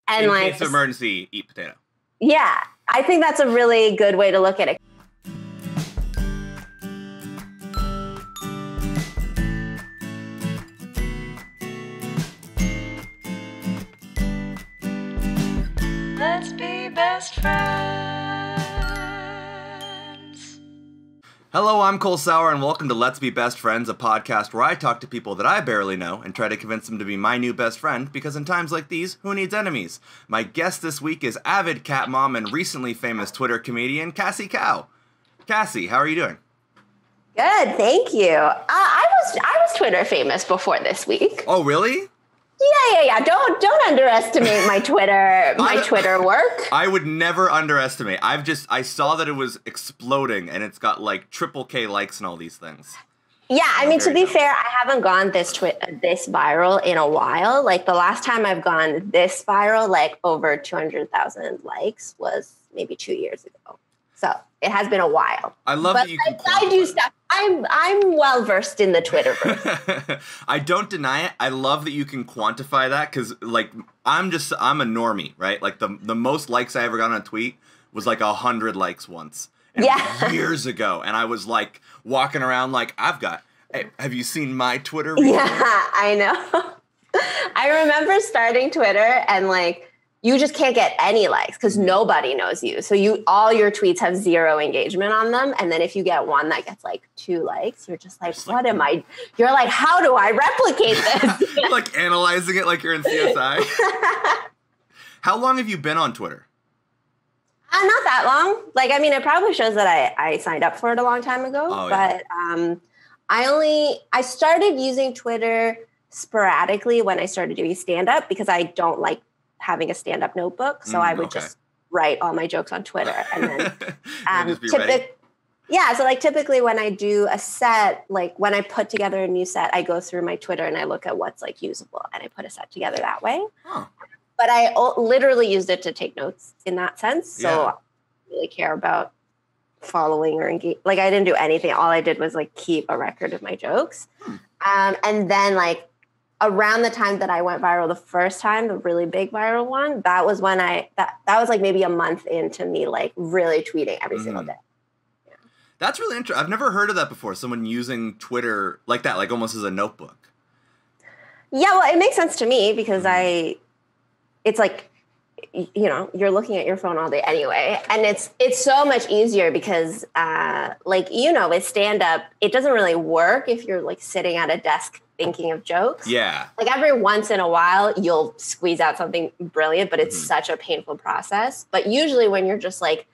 And In like, case of emergency, eat potato. yeah, I think that's a really good way to look at it. Let's be best friends. Hello, I'm Cole Sauer, and welcome to Let's Be Best Friends, a podcast where I talk to people that I barely know and try to convince them to be my new best friend, because in times like these, who needs enemies? My guest this week is avid cat mom and recently famous Twitter comedian, Cassie Cao. Cassie, how are you doing? Good, thank you. I was Twitter famous before this week. Oh, really? Yeah. Don't underestimate my Twitter work. I would never underestimate. I saw that it was exploding, and it's got like triple K likes and all these things. Yeah, I mean, to be fair, I haven't gone this viral in a while. Like the last time I've gone this viral, like over 200,000 likes, was maybe 2 years ago. So it has been a while. I love that you can I do stuff. I'm well versed in the Twitterverse. I don't deny it. I love that you can quantify that, because like I'm a normie, right? Like the most likes I ever got on a tweet was like 100 likes once. And Yeah. years ago, and I was like walking around like, hey, have you seen my Twitter recently? Yeah, I know. I remember starting Twitter and like you just can't get any likes because nobody knows you. So all your tweets have zero engagement on them. And then if you get one that gets like 2 likes, you're just like, what am I? You're like, how do I replicate this? Like analyzing it like you're in CSI. How long have you been on Twitter? Not that long. Like, I mean, it probably shows that I signed up for it a long time ago. Oh, yeah. But I started using Twitter sporadically when I started doing stand-up because I don't like having a stand-up notebook. So I would just write all my jokes on Twitter. And then typically when I do a set, like when I put together a new set, I go through my Twitter and I look at what's like usable and I put a set together that way. Huh. But I literally used it to take notes in that sense. So I don't really care about following or engage. Like I didn't do anything. All I did was like keep a record of my jokes. And then like around the time that I went viral the first time, the really big viral one, that was when that was like maybe a month into me like really tweeting every single day. Yeah. That's really interesting. I've never heard of that before. Someone using Twitter like that, like almost as a notebook. Yeah, well, it makes sense to me because it's like, you know, you're looking at your phone all day anyway. And it's so much easier because like, you know, with stand-up, it doesn't really work if you're like sitting at a desk thinking of jokes. Yeah. Like every once in a while, you'll squeeze out something brilliant, but it's such a painful process. But usually when you're just like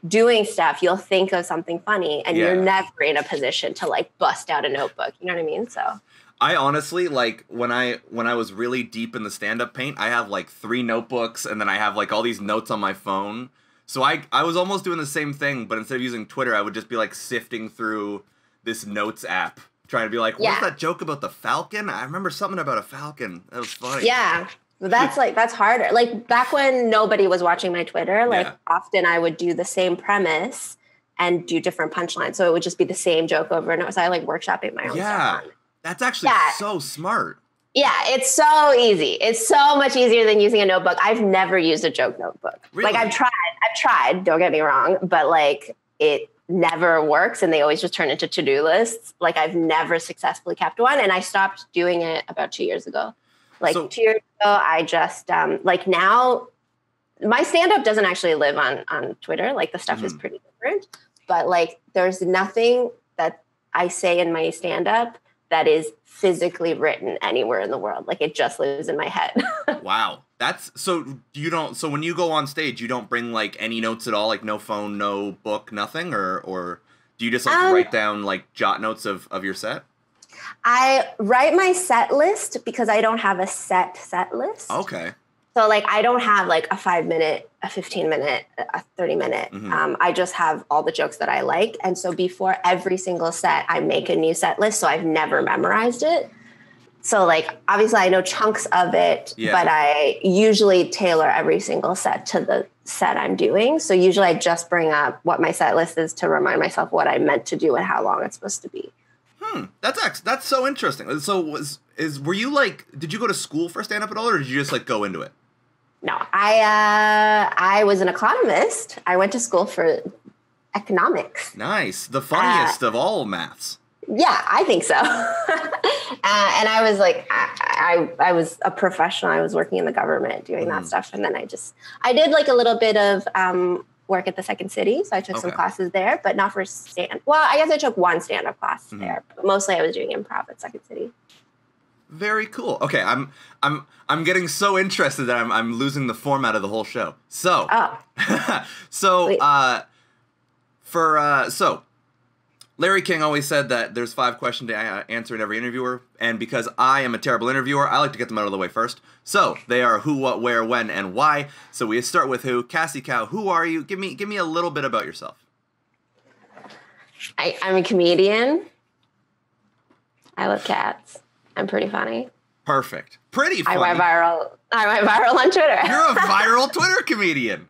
doing stuff, you'll think of something funny and you're never in a position to like bust out a notebook. You know what I mean? So I honestly, like, when I was really deep in the stand-up paint, I have, like, 3 notebooks, and then I have, like, all these notes on my phone. So I was almost doing the same thing, but instead of using Twitter, I would just be, like, sifting through this notes app, trying to be like, what's that joke about the falcon? I remember something about a falcon. That was funny. Yeah. That's harder. Like, back when nobody was watching my Twitter, like, often I would do the same premise and do different punchlines. So it would just be the same joke over and over. So I, like, workshopping my own stuff on it. That's actually so smart. Yeah, it's so easy. It's so much easier than using a notebook. I've never used a joke notebook. Really? Like I've tried, don't get me wrong, but like it never works and they always just turn into to-do lists. Like I've never successfully kept one and I stopped doing it about 2 years ago. Like 2 years ago, I just like now my stand-up doesn't actually live on Twitter. Like the stuff is pretty different, but like there's nothing that I say in my stand-up that is physically written anywhere in the world. Like it just lives in my head. Wow. So when you go on stage, you don't bring like any notes at all, like no phone, no book, nothing? Or do you just like write down like jot notes of your set? I write my set list because I don't have a set list. Okay. So like I don't have like a 5-minute, a 15-minute, a 30-minute. I just have all the jokes that I like. And so before every single set, I make a new set list. So I've never memorized it. So like obviously I know chunks of it, but I usually tailor every single set to the set I'm doing. So usually I just bring up what my set list is to remind myself what I meant to do and how long it's supposed to be. That's so interesting. So were you like, did you go to school for stand-up at all, or did you just like go into it? No, I was an economist. I went to school for economics. Nice. The funniest of all maths. Yeah, I think so. And I was like, I was a professional. I was working in the government doing that stuff. And then I did like a little bit of work at the Second City. So I took some classes there, but not for well, I guess I took one stand-up class there. But mostly I was doing improv at Second City. Very cool. Okay, I'm getting so interested that I'm losing the format of the whole show. So, so Larry King always said that there's 5 questions to answer in every interviewer, and because I am a terrible interviewer, I like to get them out of the way first. So they are who, what, where, when, and why. So we start with who. Cassie Cao, who are you? Give me a little bit about yourself. I'm a comedian. I love cats. I'm pretty funny. Perfect. Pretty funny. I went viral on Twitter. You're a viral Twitter comedian.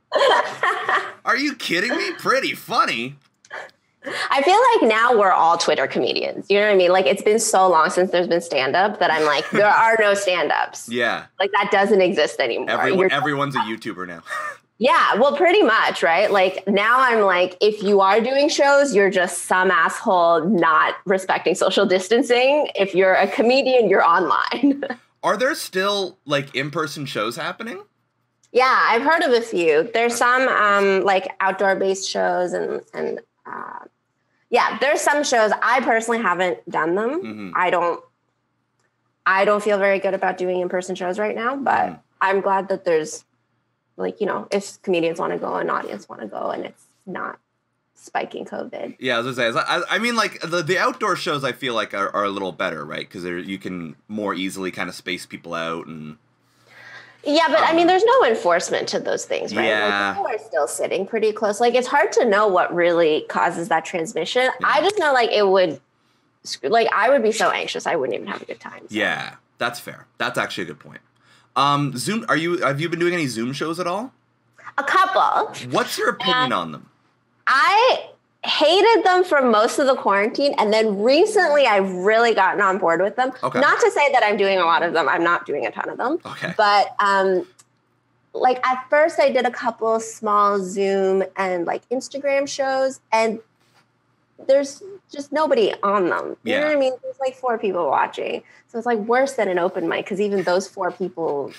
Are you kidding me? Pretty funny. I feel like now we're all Twitter comedians. You know what I mean? Like, it's been so long since there's been stand-up that I'm like, there are no stand-ups. Yeah. Like, that doesn't exist anymore. Everyone's a YouTuber now. Yeah, well, pretty much, right? Like, now I'm like, if you are doing shows, you're just some asshole not respecting social distancing. If you're a comedian, you're online. Are there still, like, in-person shows happening? Yeah, I've heard of a few. There's some, like, outdoor-based shows and yeah, there's some shows. I personally haven't done them. I don't feel very good about doing in-person shows right now, but I'm glad that there's, like, you know, if comedians want to go, an audience want to go, and it's not spiking COVID. Yeah, I was gonna say, I mean, like, the outdoor shows I feel like are a little better, right? Because you can more easily kind of space people out and... Yeah, but I mean, there's no enforcement to those things, right? Yeah. Like, people are still sitting pretty close. Like, it's hard to know what really causes that transmission. Yeah. I just know, like, it would, like, I would be so anxious, I wouldn't even have a good time. So. Yeah, that's fair. That's actually a good point. Zoom, have you been doing any Zoom shows at all? A couple. What's your opinion on them? I hated them for most of the quarantine, and then recently I've really gotten on board with them. Okay. Not to say that I'm doing a lot of them. I'm not doing a ton of them. Okay. But like, at first I did a couple small Zoom and like Instagram shows, and there's just nobody on them. You know what I mean? There's like 4 people watching. So it's like worse than an open mic, because even those 4 people,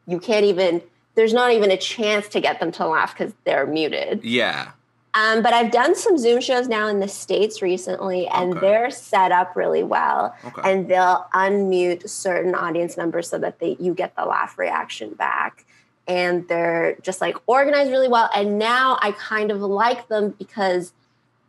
you can't even, there's not even a chance to get them to laugh because they're muted. Yeah. But I've done some Zoom shows now in the States recently, and they're set up really well. Okay. And they'll unmute certain audience members so that you get the laugh reaction back. And they're just like organized really well. And now I kind of like them because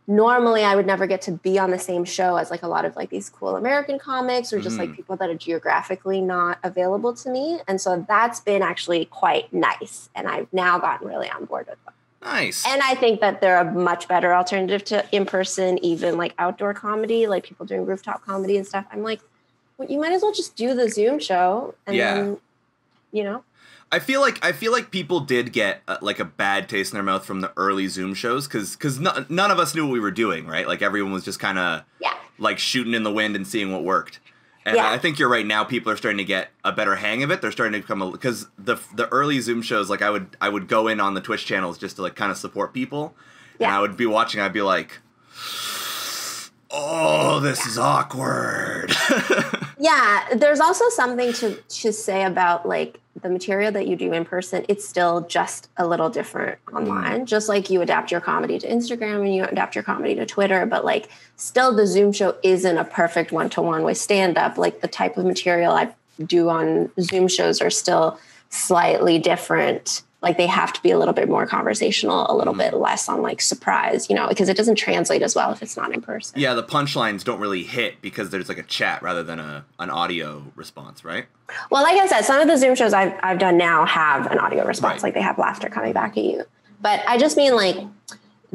normally I would never get to be on the same show as like a lot of like these cool American comics or just like people that are geographically not available to me. And so that's been actually quite nice. And I've now gotten really on board with them. Nice. And I think that they're a much better alternative to in-person, even like outdoor comedy, like people doing rooftop comedy and stuff. I'm like, well, you might as well just do the Zoom show. And then, you know. I feel like people did get like a bad taste in their mouth from the early Zoom shows because none of us knew what we were doing, right? Like everyone was just kind of like shooting in the wind and seeing what worked. And I think you're right. Now people are starting to get a better hang of it. They're starting to become because the early Zoom shows, like I would go in on the Twitch channels just to like kind of support people, and I would be watching. I'd be like, oh, this is awkward. Yeah, there's also something to say about like the material that you do in person. It's still just a little different online. Just like you adapt your comedy to Instagram and you adapt your comedy to Twitter, but like still the Zoom show isn't a perfect one-to-one with stand-up. Like the type of material I do on Zoom shows are still slightly different. Like they have to be a little bit more conversational, a little bit less on like surprise, you know, because it doesn't translate as well if it's not in person. Yeah, the punchlines don't really hit because there's like a chat rather than an audio response, right? Well, like I said, some of the Zoom shows I've done now have an audio response, like they have laughter coming back at you. But I just mean like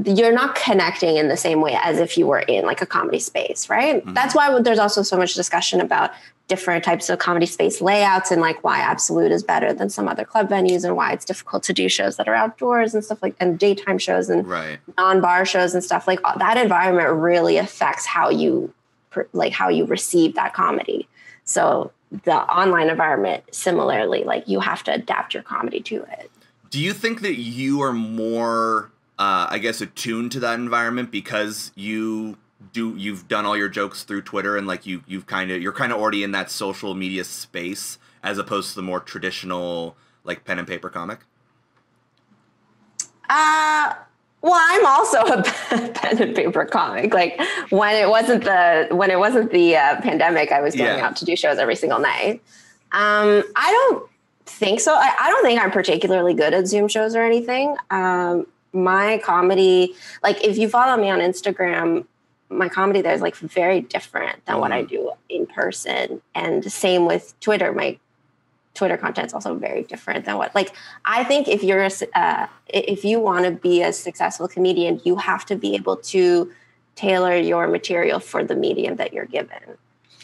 you're not connecting in the same way as if you were in like a comedy space, right? That's why there's also so much discussion about different types of comedy space layouts and like why Absolute is better than some other club venues and why it's difficult to do shows that are outdoors and stuff like, and daytime shows and non-bar shows and stuff. Like that environment really affects how you receive that comedy. So the online environment, similarly, like you have to adapt your comedy to it. Do you think that you are more, I guess, attuned to that environment because you've done all your jokes through Twitter and like you're kind of already in that social media space as opposed to the more traditional like pen and paper comic? Well, I'm also a pen and paper comic. Like when it wasn't the pandemic, I was going out to do shows every single night. I don't think so. I don't think I'm particularly good at Zoom shows or anything. My comedy, like if you follow me on Instagram, my comedy there is like very different than what I do in person. And same with Twitter. My Twitter content is also very different than what, like, I think if you want to be a successful comedian, you have to be able to tailor your material for the medium that you're given.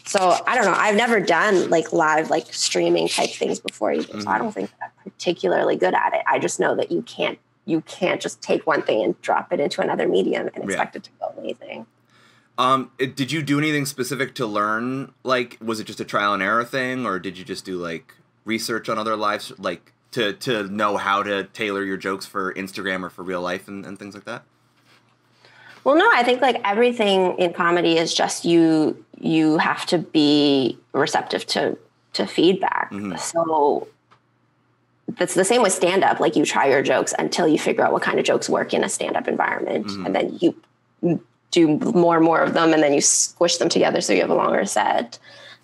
So I don't know. I've never done like live, like streaming type things before either. So I don't think I'm particularly good at it. I just know that you can't just take one thing and drop it into another medium and expect it to go amazing. Did you do anything specific to learn? Like, was it just a trial and error thing, or did you just do like research on other lives, like to know how to tailor your jokes for Instagram or for real life and things like that? Well, no, I think like everything in comedy is just you have to be receptive to feedback. So that's the same with stand-up. Like you try your jokes until you figure out what kind of jokes work in a stand-up environment. And then you do more and more of them, and then you squish them together so you have a longer set.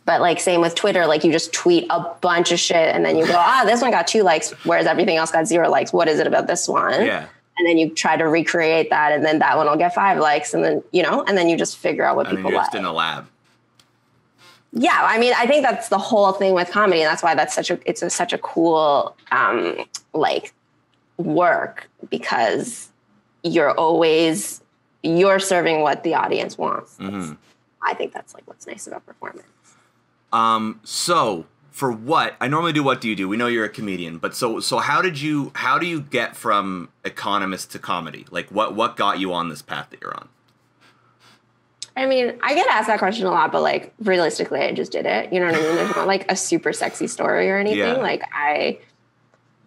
But like same with Twitter, like you just tweet a bunch of shit and then you go, this one got 2 likes, whereas everything else got 0 likes. What is it about this one? Yeah. And then you try to recreate that, and then that one will get 5 likes, and then, and then you just figure out what people like. Just in a lab. Yeah. I mean, I think that's the whole thing with comedy. And that's why it's such a cool, like work, because you're serving what the audience wants. I think that's like what's nice about performance. So for what I normally do, what do you do? We know you're a comedian, but so how do you get from economist to comedy? Like what got you on this path that you're on? I mean, I get asked that question a lot, but like realistically, I just did it. You know what I mean? There's not like a super sexy story or anything. Yeah. Like I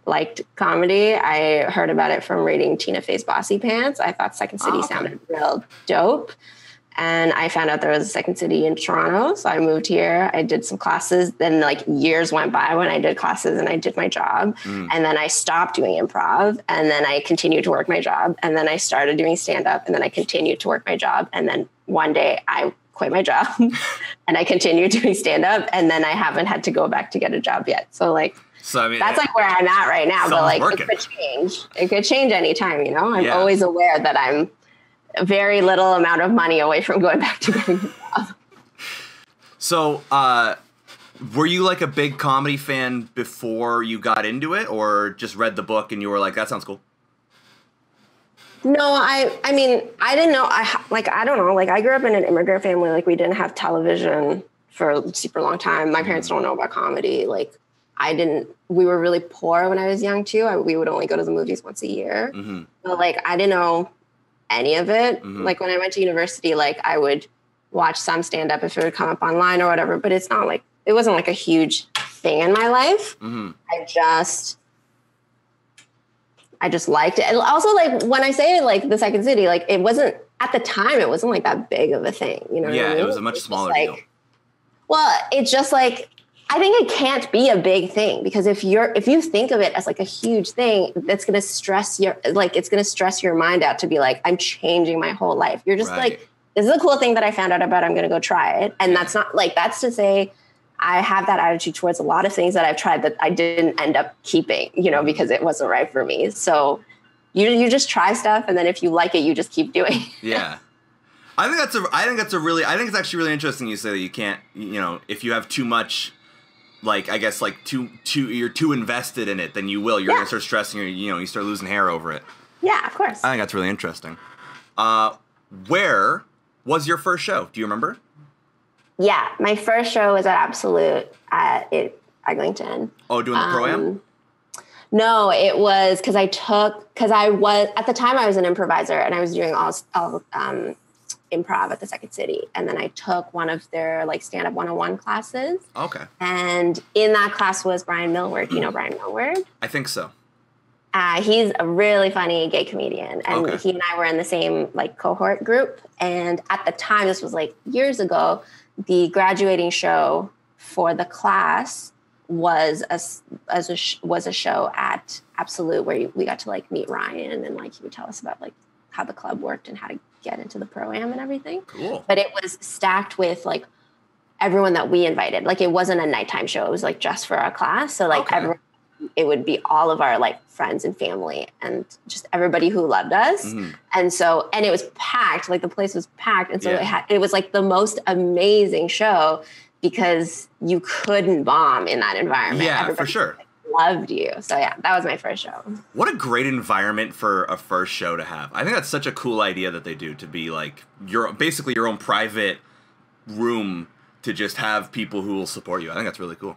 liked comedy. I heard about it from reading Tina Fey's Bossy Pants. I thought Second City sounded real dope. And I found out there was a Second City in Toronto. So I moved here. I did some classes. Then like years went by when I did classes and I did my job. And then I stopped doing improv. And then I continued to work my job. And then I started doing stand-up. And then I continued to work my job. And then one day I quit my job and I continued doing stand-up. And then I haven't had to go back to get a job yet. So like, I mean, that's like where I'm at right now. But like working. It could change. It could change anytime, I'm always aware that I'm a very little amount of money away from going back to getting a job. So, were you like a big comedy fan before you got into it, or just read the book and you were like, that sounds cool? No, I mean, I didn't know. I don't know. Like I grew up in an immigrant family. Like we didn't have television for a super long time. My parents don't know about comedy. Like we were really poor when I was young too. We would only go to the movies once a year. But like, I didn't know any of it. Like when I went to university, like I would watch some stand up if it would come up online or whatever, but it wasn't like a huge thing in my life. I just liked it. And also like when I say like the Second City, like it wasn't at the time, it wasn't like that big of a thing, what I mean? It was a much smaller deal. Well, it's just like, I think it can't be a big thing, because if you think of it as like a huge thing, that's going to stress it's going to stress your mind out to be like, I'm changing my whole life. You're just like, this is a cool thing that I found out about. I'm going to go try it. And that's not like, that's to say I have that attitude towards a lot of things that I've tried that I didn't end up keeping, because it wasn't right for me. So you just try stuff. And then if you like it, you just keep doing it. Yeah. I think it's actually really interesting you say that you can't, if you have too much, like, I guess, like, you're too invested in it, then you will. You're going to start stressing, you start losing hair over it. Yeah, of course. I think that's really interesting. Where was your first show? Do you remember? Yeah, my first show was at Absolute at Eglinton. Oh, doing the Pro-Am? No, it was at the time I was an improviser and I was doing all improv at the Second City. And then I took one of their like stand-up 101 classes. Okay. And in that class was Brian Millward. You know Brian Millward? I think so. He's a really funny gay comedian. And Okay. he and I were in the same like cohort group. And at the time, this was like years ago, the graduating show for the class was a show at Absolute where we got to like meet Ryan and like he would tell us about like how the club worked and how to get into the pro-am and everything. Cool. But it was stacked with like everyone that we invited. Like it wasn't a nighttime show. It was like just for our class. So like everyone, it would be all of our like friends and family and just everybody who loved us. Mm-hmm. And it was packed, like the place was packed. And so it was like the most amazing show because you couldn't bomb in that environment. Yeah, everybody for sure. Loved you. So yeah, that was my first show. What a great environment for a first show to have. I think that's such a cool idea that they do, to be like basically your own private room to just have people who will support you. I think that's really cool.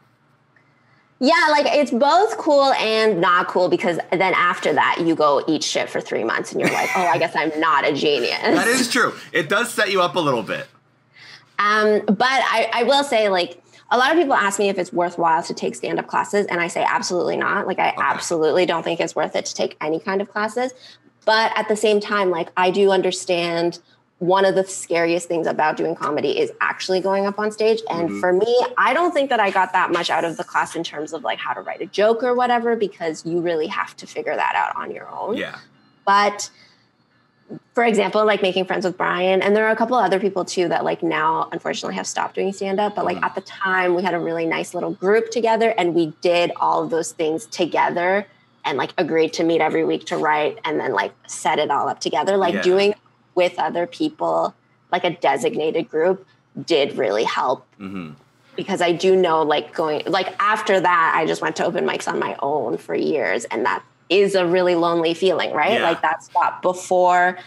Yeah, like it's both cool and not cool because then after that you go eat shit for 3 months and you're like, oh, I guess I'm not a genius. That is true. It does set you up a little bit. But I will say, like, a lot of people ask me if it's worthwhile to take stand-up classes, and I say absolutely not. Like, I absolutely don't think it's worth it to take any kind of classes. But at the same time, like, I do understand one of the scariest things about doing comedy is actually going up on stage. And for me, I don't think that I got that much out of the class in terms of, like, how to write a joke or whatever, because you really have to figure that out on your own. Yeah. But for example, like making friends with Brian, and there are a couple other people too that like now unfortunately have stopped doing stand-up, but like at the time we had a really nice little group together and we did all of those things together and like agreed to meet every week to write and then like set it all up together. Like doing with other people, like a designated group did really help. Because I do know like going, like after that, I just went to open mics on my own for years and that is a really lonely feeling, right? Yeah. Like that spot before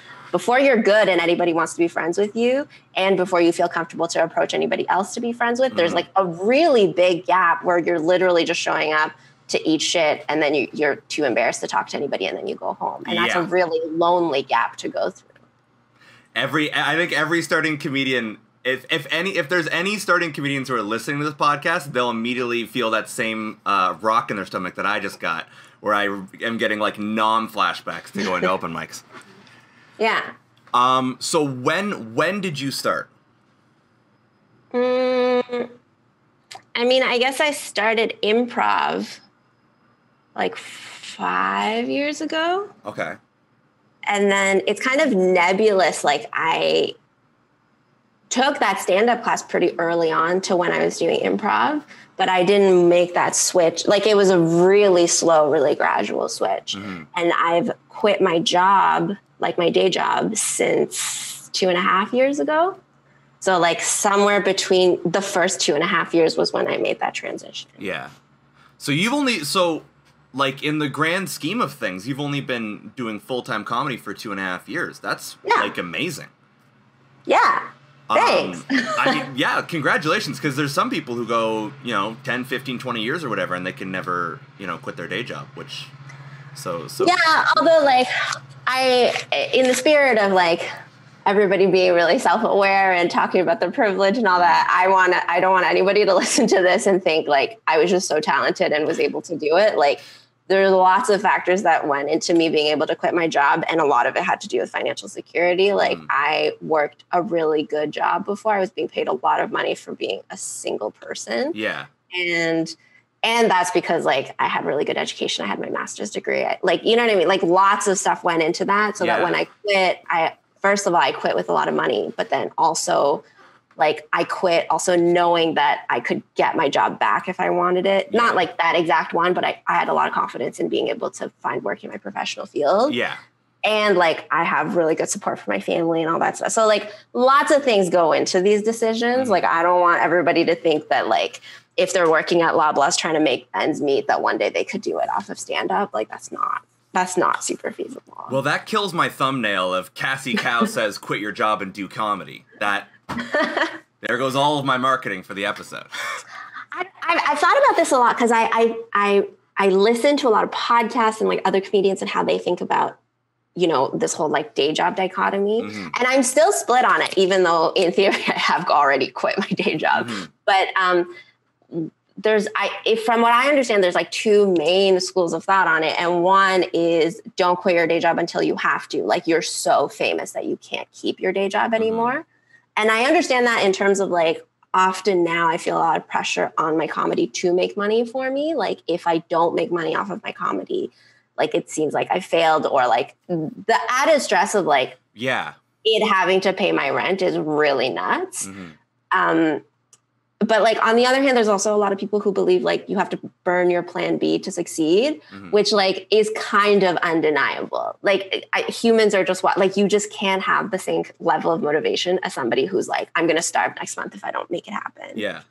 you're good and anybody wants to be friends with you and before you feel comfortable to approach anybody else to be friends with, there's like a really big gap where you're literally just showing up to eat shit and then you're too embarrassed to talk to anybody and then you go home. And that's a really lonely gap to go through. I think every starting comedian, if there's any starting comedians who are listening to this podcast, they'll immediately feel that same rock in their stomach that I just got, where I am getting like non-flashbacks to going to open mics. Yeah. So when did you start? I mean, I guess I started improv like 5 years ago. Okay. And then it's kind of nebulous. Like I took that stand-up class pretty early on to when I was doing improv, but I didn't make that switch. Like it was a really slow, really gradual switch. And I've quit my job, like my day job, since 2.5 years ago. So like somewhere between the first 2.5 years was when I made that transition. Yeah. So like in the grand scheme of things, you've only been doing full-time comedy for 2.5 years. That's like amazing. Yeah. Thanks. I mean, yeah, congratulations. Because there's some people who go, 10, 15, 20 years or whatever, and they can never, quit their day job, which, so. Yeah, although, like, in the spirit of, like, everybody being really self-aware and talking about their privilege and all that, I don't want anybody to listen to this and think, like, I was just so talented and was able to do it. Like, there are lots of factors that went into me being able to quit my job, and a lot of it had to do with financial security. Like I worked a really good job before. I was being paid a lot of money for being a single person. Yeah. And that's because like I had really good education. I had my master's degree. Like, you know what I mean? Like lots of stuff went into that. So that when I quit, first of all, I quit with a lot of money, but then also like I quit also knowing that I could get my job back if I wanted it. Yeah. Not like that exact one, but I had a lot of confidence in being able to find work in my professional field. Yeah. And like I have really good support from my family and all that stuff. So like lots of things go into these decisions. Like I don't want everybody to think that like if they're working at Loblaws trying to make ends meet, that one day they could do it off of stand-up. Like that's not super feasible. Well, that kills my thumbnail of Cassie Cao says quit your job and do comedy. There goes all of my marketing for the episode. I've thought about this a lot because I listen to a lot of podcasts and like other comedians and how they think about this whole like day job dichotomy. And I'm still split on it, even though in theory I have already quit my day job. But from what I understand, there's like two main schools of thought on it. And one is don't quit your day job until you have to. Like you're so famous that you can't keep your day job anymore. And I understand that in terms of like, often now I feel a lot of pressure on my comedy to make money for me. Like if I don't make money off of my comedy, like it seems like I failed, or like the added stress of like, it having to pay my rent is really nuts. But like, on the other hand, there's also a lot of people who believe like you have to burn your plan B to succeed, which like is kind of undeniable. Like humans are just like, you just can't have the same level of motivation as somebody who's like, I'm going to starve next month if I don't make it happen. Yeah.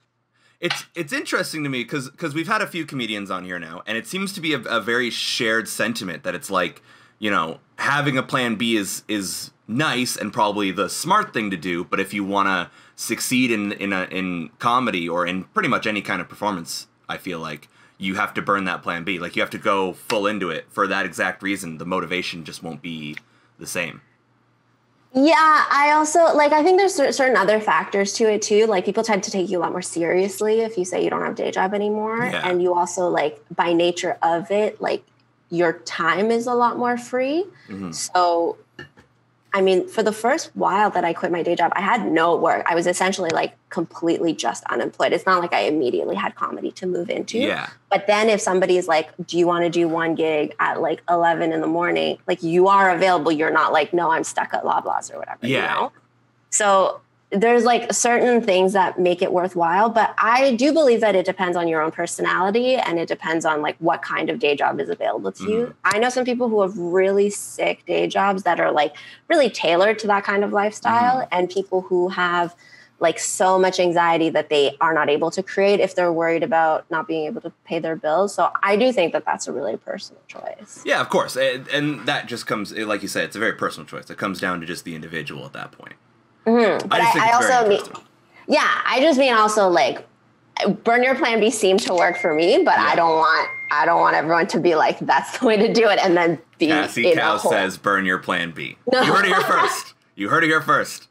It's interesting to me because we've had a few comedians on here now, and it seems to be a very shared sentiment that it's like, having a plan B is nice and probably the smart thing to do, but if you want to succeed in comedy or in pretty much any kind of performance, I feel like you have to burn that plan B. Like you have to go full into it for that exact reason. The motivation just won't be the same. Yeah, I also, like, I think there's certain other factors to it, too. Like, people tend to take you a lot more seriously if you say you don't have a day job anymore. Yeah. And you also, like, by nature of it, like, your time is a lot more free. So, I mean, for the first while that I quit my day job, I had no work. I was essentially, like, completely just unemployed. It's not like I immediately had comedy to move into. Yeah. But then if somebody is like, do you want to do one gig at, like, 11 in the morning? Like, you are available. You're not like, no, I'm stuck at Loblaws or whatever, So there's, like, certain things that make it worthwhile. But I do believe that it depends on your own personality, and it depends on, like, what kind of day job is available to you. I know some people who have really sick day jobs that are, like, really tailored to that kind of lifestyle, and people who have, like, so much anxiety that they are not able to create if they're worried about not being able to pay their bills. So I do think that that's a really personal choice. Yeah, of course. And that just comes, like you said, it's a very personal choice. It comes down to just the individual at that point. But I also mean, I just mean also, like, burn your plan B seemed to work for me, but I don't want everyone to be like, that's the way to do it, and then be Cassie Cao says burn your plan B. No. You heard it here first. You heard it here first.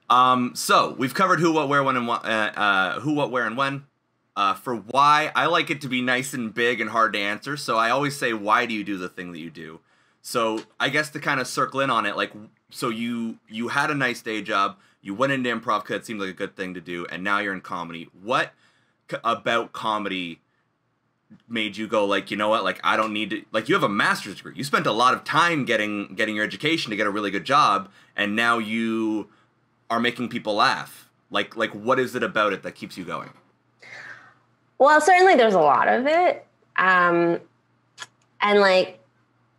So we've covered who, what, where, when, and who, what, where, and when. For why, I like it to be nice and big and hard to answer. So I always say, why do you do the thing that you do? So I guess to kind of circle in on it, like, so you had a nice day job, you went into improv because it seemed like a good thing to do, and now you're in comedy. What about comedy made you go, like, you know what, like, I don't need to, like, you have a master's degree. You spent a lot of time getting your education to get a really good job, and now you are making people laugh. Like what is it about it that keeps you going? Well, certainly there's a lot of it. And like,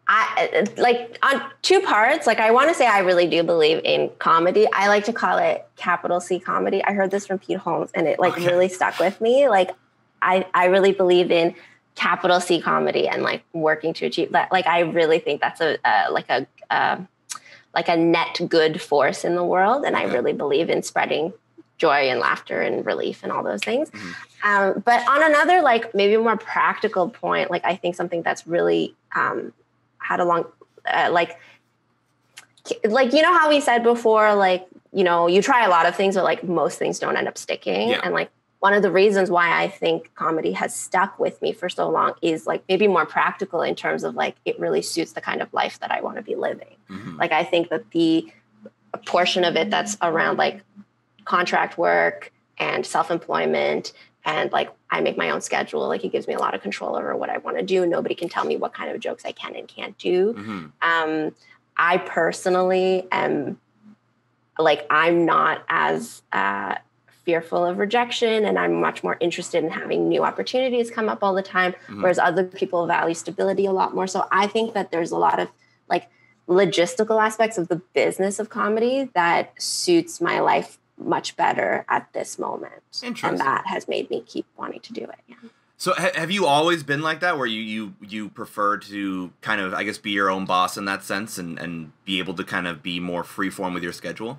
I like on two parts, like I want to say I really do believe in comedy. I like to call it capital C comedy. I heard this from Pete Holmes and it like really stuck with me. Like I really believe in capital C comedy and like working to achieve that. Like, I really think that's a net good force in the world. And I really believe in spreading joy and laughter and relief and all those things. But on another, like maybe more practical point, like I think something that's really had a long, like, you know how we said before, like, you know, you try a lot of things, but like most things don't end up sticking. Yeah. And like, one of the reasons why I think comedy has stuck with me for so long is like maybe more practical in terms of like, it really suits the kind of life that I want to be living. Like, I think that the portion of it that's around like contract work and self-employment and like I make my own schedule, like it gives me a lot of control over what I want to do. Nobody can tell me what kind of jokes I can and can't do. I personally am like, I'm not as fearful of rejection, and I'm much more interested in having new opportunities come up all the time, whereas other people value stability a lot more. So I think that there's a lot of like logistical aspects of the business of comedy that suits my life much better at this moment. And that has made me keep wanting to do it. Yeah. So have you always been like that, where you prefer to kind of, I guess, be your own boss in that sense and be able to kind of be more freeform with your schedule?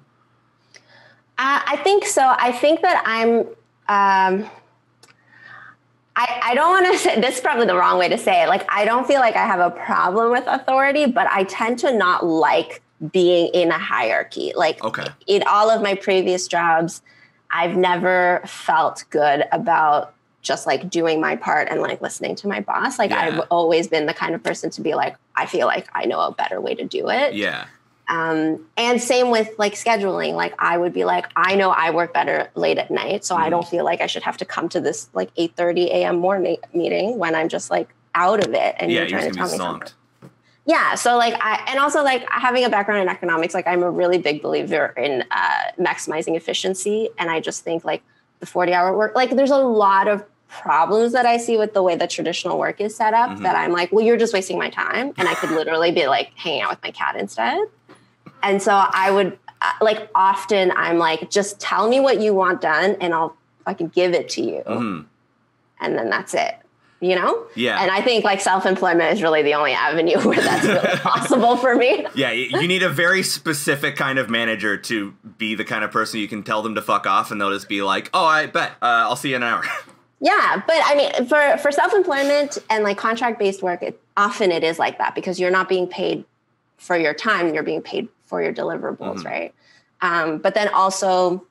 I think so. I think that I don't want to say, this is probably the wrong way to say it. Like, I don't feel like I have a problem with authority, but I tend to not like being in a hierarchy. Like in all of my previous jobs, I've never felt good about just like doing my part and like listening to my boss. Like I've always been the kind of person to be like, I feel like I know a better way to do it. Yeah. And same with like scheduling. Like I would be like, I know I work better late at night, so I don't feel like I should have to come to this like 8:30 a.m. morning meeting when I'm just like out of it and you're trying to tell me something. Yeah. So like and also like having a background in economics, like I'm a really big believer in maximizing efficiency. And I just think like the 40-hour work, like there's a lot of problems that I see with the way that traditional work is set up that I'm like, well, you're just wasting my time. And I could literally be like hanging out with my cat instead. And so I would like often I'm like, just tell me what you want done and I can give it to you. And then that's it, you know? Yeah. And I think like self-employment is really the only avenue where that's really possible for me. Yeah. You need a very specific kind of manager to be the kind of person you can tell them to fuck off and they'll just be like, oh, I bet I'll see you in an hour. Yeah. But I mean, for self-employment and like contract-based work, it is like that because you're not being paid for your time. You're being paid for your deliverables, right? But then also,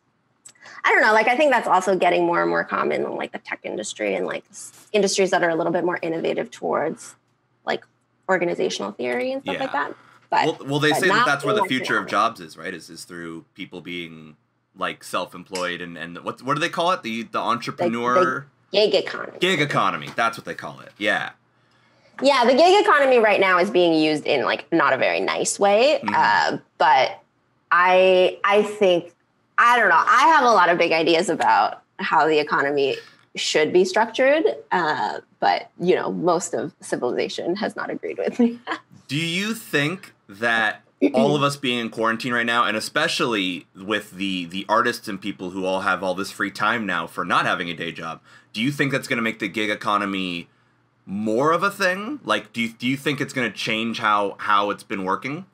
I don't know, like I think that's also getting more and more common in like the tech industry and like industries that are a little bit more innovative towards like organizational theory and stuff like that. But well, they say that that's where the future of jobs is, right? Is through people being like self-employed and what do they call it? The entrepreneur the gig economy. Gig economy. That's what they call it. Yeah. Yeah, the gig economy right now is being used in like not a very nice way. But I think, I don't know, I have a lot of big ideas about how the economy should be structured. But, you know, most of civilization has not agreed with me. Do you think that all of us being in quarantine right now, and especially with the artists and people who all have all this free time now for not having a day job, do you think that's going to make the gig economy more of a thing? Like, do you think it's going to change how it's been working?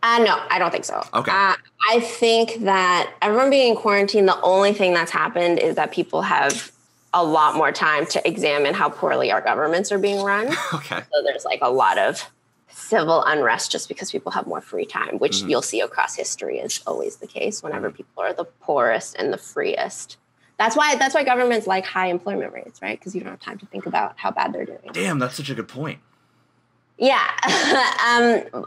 No, I don't think so. Okay. I think that everyone being in quarantine, the only thing that's happened is that people have a lot more time to examine how poorly our governments are being run. Okay. So there's like a lot of civil unrest just because people have more free time, which you'll see across history is always the case whenever people are the poorest and the freest. That's why governments like high employment rates, right? Because you don't have time to think about how bad they're doing. Damn, that's such a good point. Yeah.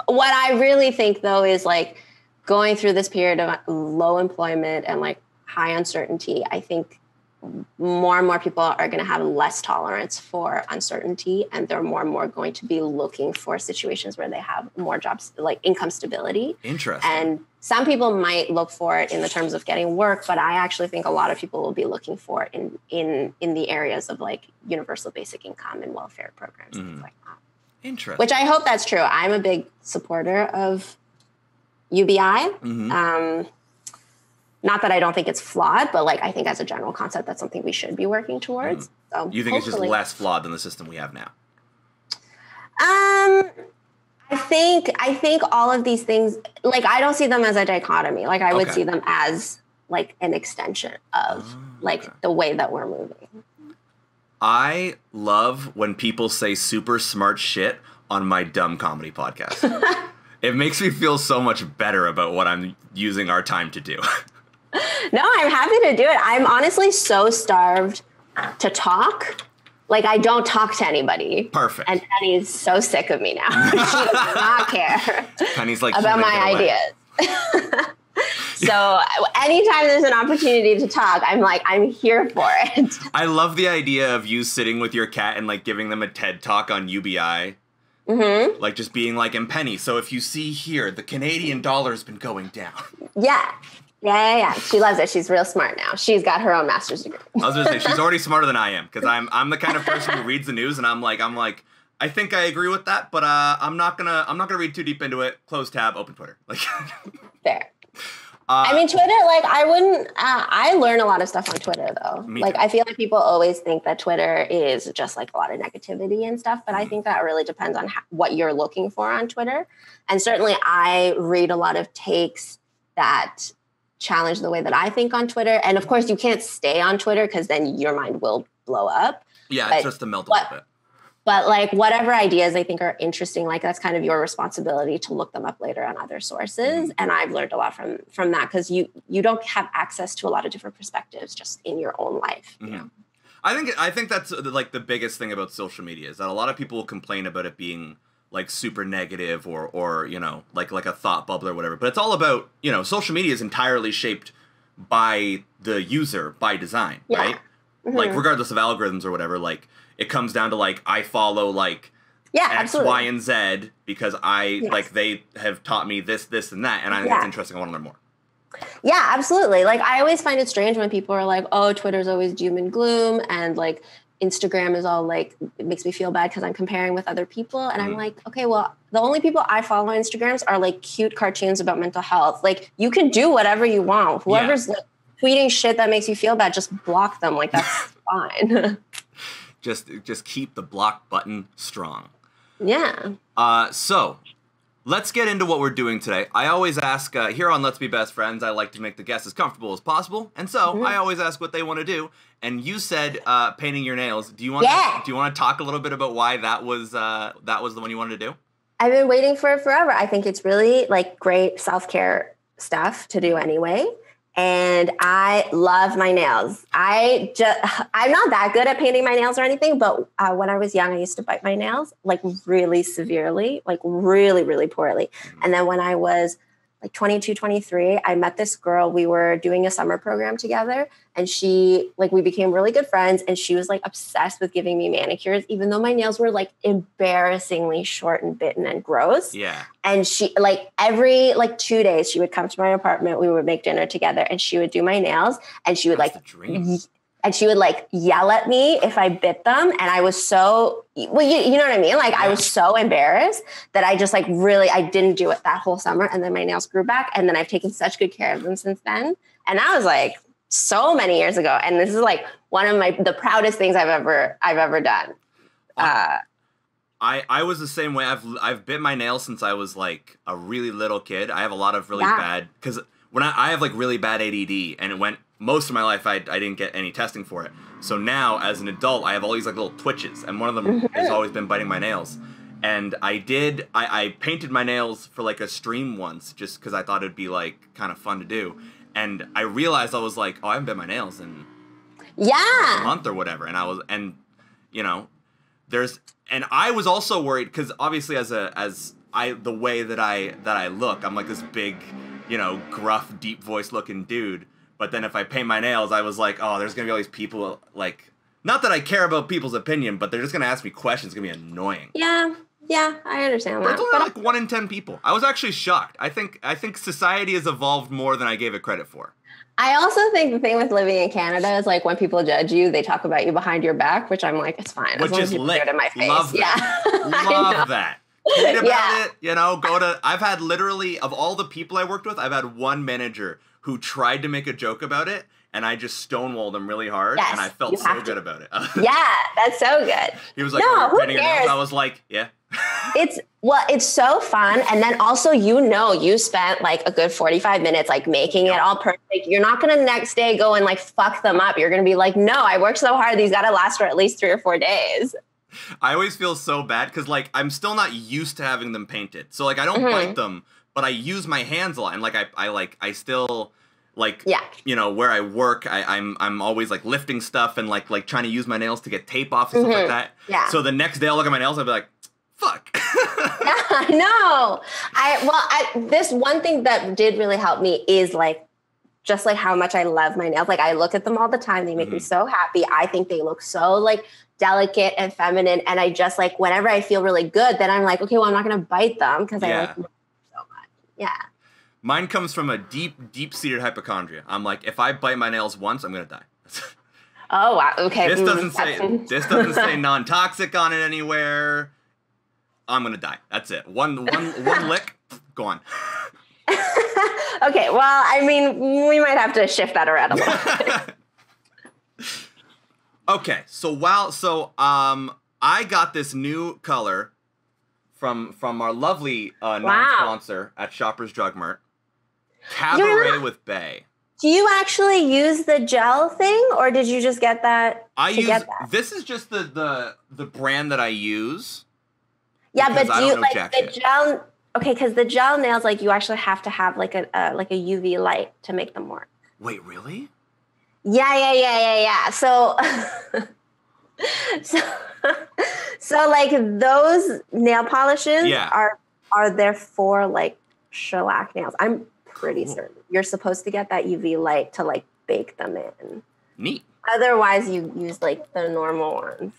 What I really think, though, is like going through this period of low employment and like high uncertainty, I think more and more people are going to have less tolerance for uncertainty, and they're more and more going to be looking for situations where they have more jobs, like income stability. Interesting. And some people might look for it in the terms of getting work, but I actually think a lot of people will be looking for it in the areas of like universal basic income and welfare programs and things like that. Interesting. Which I hope that's true. I'm a big supporter of UBI. Not that I don't think it's flawed, but like I think as a general concept, that's something we should be working towards. So you think it's just less flawed than the system we have now? I think all of these things, like I don't see them as a dichotomy. Like I would see them as like an extension of the way that we're moving. I love when people say super smart shit on my dumb comedy podcast. It makes me feel so much better about what I'm using our time to do. No, I'm happy to do it. I'm honestly so starved to talk. Like, I don't talk to anybody. Perfect. And Penny's so sick of me now. She does not care Penny's like, about my ideas. So anytime there's an opportunity to talk, I'm like, I'm here for it. I love the idea of you sitting with your cat and like giving them a TED talk on UBI. Like just being like, and Penny, so if you see here, the Canadian dollar's been going down. Yeah. She loves it. She's real smart now. She's got her own master's degree. I was gonna say she's already smarter than I am because I'm the kind of person who reads the news and I'm like I think I agree with that, but I'm not gonna read too deep into it. Close tab, open Twitter. Like fair. I mean, Twitter, like I learn a lot of stuff on Twitter though. Like I feel like people always think that Twitter is just like a lot of negativity and stuff, but I think that really depends on what you're looking for on Twitter. And certainly I read a lot of takes that challenge the way that I think on Twitter. And of course you can't stay on Twitter because then your mind will blow up. Yeah, it's just to melt a little bit. But like whatever ideas I think are interesting, like that's kind of your responsibility to look them up later on other sources. And I've learned a lot from that because you don't have access to a lot of different perspectives just in your own life. You know? I think that's like the biggest thing about social media is that a lot of people will complain about it being like super negative or you know like a thought bubble or whatever. But it's all about, you know, social media is entirely shaped by the user by design, right? Like regardless of algorithms or whatever, like it comes down to like I follow like X, absolutely. Y, and Z because like they have taught me this, and that, and I think it's interesting. I want to learn more. Yeah, absolutely. Like I always find it strange when people are like, "Oh, Twitter's always doom and gloom," and like Instagram is all like it makes me feel bad because I'm comparing with other people, and I'm like, okay, well, the only people I follow on Instagrams are like cute cartoons about mental health. Like you can do whatever you want. Whoever's like tweeting shit that makes you feel bad, just block them. Like that's fine. Just keep the block button strong. Yeah. So let's get into what we're doing today. I always ask here on Let's Be Best Friends, I like to make the guests as comfortable as possible, and so I always ask what they want to do. And you said painting your nails. Do you want to talk a little bit about why that was the one you wanted to do? I've been waiting for it forever. I think it's really like great self-care stuff to do anyway. And I love my nails. I'm not that good at painting my nails or anything, but when I was young, I used to bite my nails like really severely, like really, really poorly. And then when I was like 22, 23, I met this girl. We were doing a summer program together and we became really good friends. And she was like obsessed with giving me manicures, even though my nails were like embarrassingly short and bitten and gross. Yeah. And she like every like 2 days, she would come to my apartment. We would make dinner together and she would do my nails and she would and she would like yell at me if I bit them. And I was so, well, you know what I mean? Like I was so embarrassed that I just like really, I didn't do it that whole summer. And then my nails grew back and then I've taken such good care of them since then. And that was like so many years ago. And this is like one of the proudest things I've ever done. I was the same way. I've bit my nails since I was like a really little kid. I have a lot of really bad, because when I have like really bad ADD, and it went most of my life I didn't get any testing for it. So now as an adult I have all these like little twitches, and one of them has always been biting my nails. And I painted my nails for like a stream once just because I thought it'd be like kind of fun to do. And I realized I was like, oh, I haven't bit my nails in like a month or whatever. And I was also worried because obviously the way that I look, I'm like this big, you know, gruff, deep voice looking dude. But then if I paint my nails, I was like, oh, there's going to be all these people, like, not that I care about people's opinion, but they're just going to ask me questions. It's going to be annoying. Yeah, I understand that. But it's only like 1 in 10 people. I was actually shocked. I think society has evolved more than I gave it credit for. I also think the thing with living in Canada is like when people judge you, they talk about you behind your back, which I'm like, it's fine. Which is lit. In my face. Love that. Yeah. Love that. Tweet about it, you know, I've had literally, of all the people I worked with, I've had one manager who tried to make a joke about it, and I just stonewalled him really hard, and I felt so good about it. Yeah, that's so good. He was like, no, who cares? I was like, yeah. It's so fun. And then also, you spent like a good 45 minutes, like making it all perfect. You're not going to next day go and like fuck them up. You're going to be like, no, I worked so hard. These got to last for at least 3 or 4 days. I always feel so bad because like I'm still not used to having them painted. So like I don't bite them, but I use my hands a lot. And like I still like, you know, where I work, I'm always like lifting stuff and like trying to use my nails to get tape off and stuff like that. Yeah. So the next day I'll look at my nails and I'll be like, fuck. No. This one thing that did really help me is like, just like how much I love my nails. Like I look at them all the time. They make me so happy. I think they look so like delicate and feminine. And I just like, whenever I feel really good, then I'm like, okay, well, I'm not going to bite them because I like them so much. Yeah. Mine comes from a deep-seated hypochondria. I'm like, if I bite my nails once, I'm going to die. Oh, wow. Okay. This doesn't say non-toxic on it anywhere. I'm going to die. That's it. One lick, gone. Okay, well, I mean, we might have to shift that around a little bit. Okay, so I got this new color from our lovely non-sponsor at Shoppers Drug Mart, Cabaret with Bay. Do you actually use the gel thing, or did you just get that? This is just the brand that I use. Yeah, but do you like the shit. gel? Okay, because the gel nails, like you actually have to have like a UV light to make them work. Wait, really? Yeah. So, so like those nail polishes are there for like shellac nails. I'm pretty certain you're supposed to get that UV light to like bake them in. Neat. Otherwise, you use like the normal ones,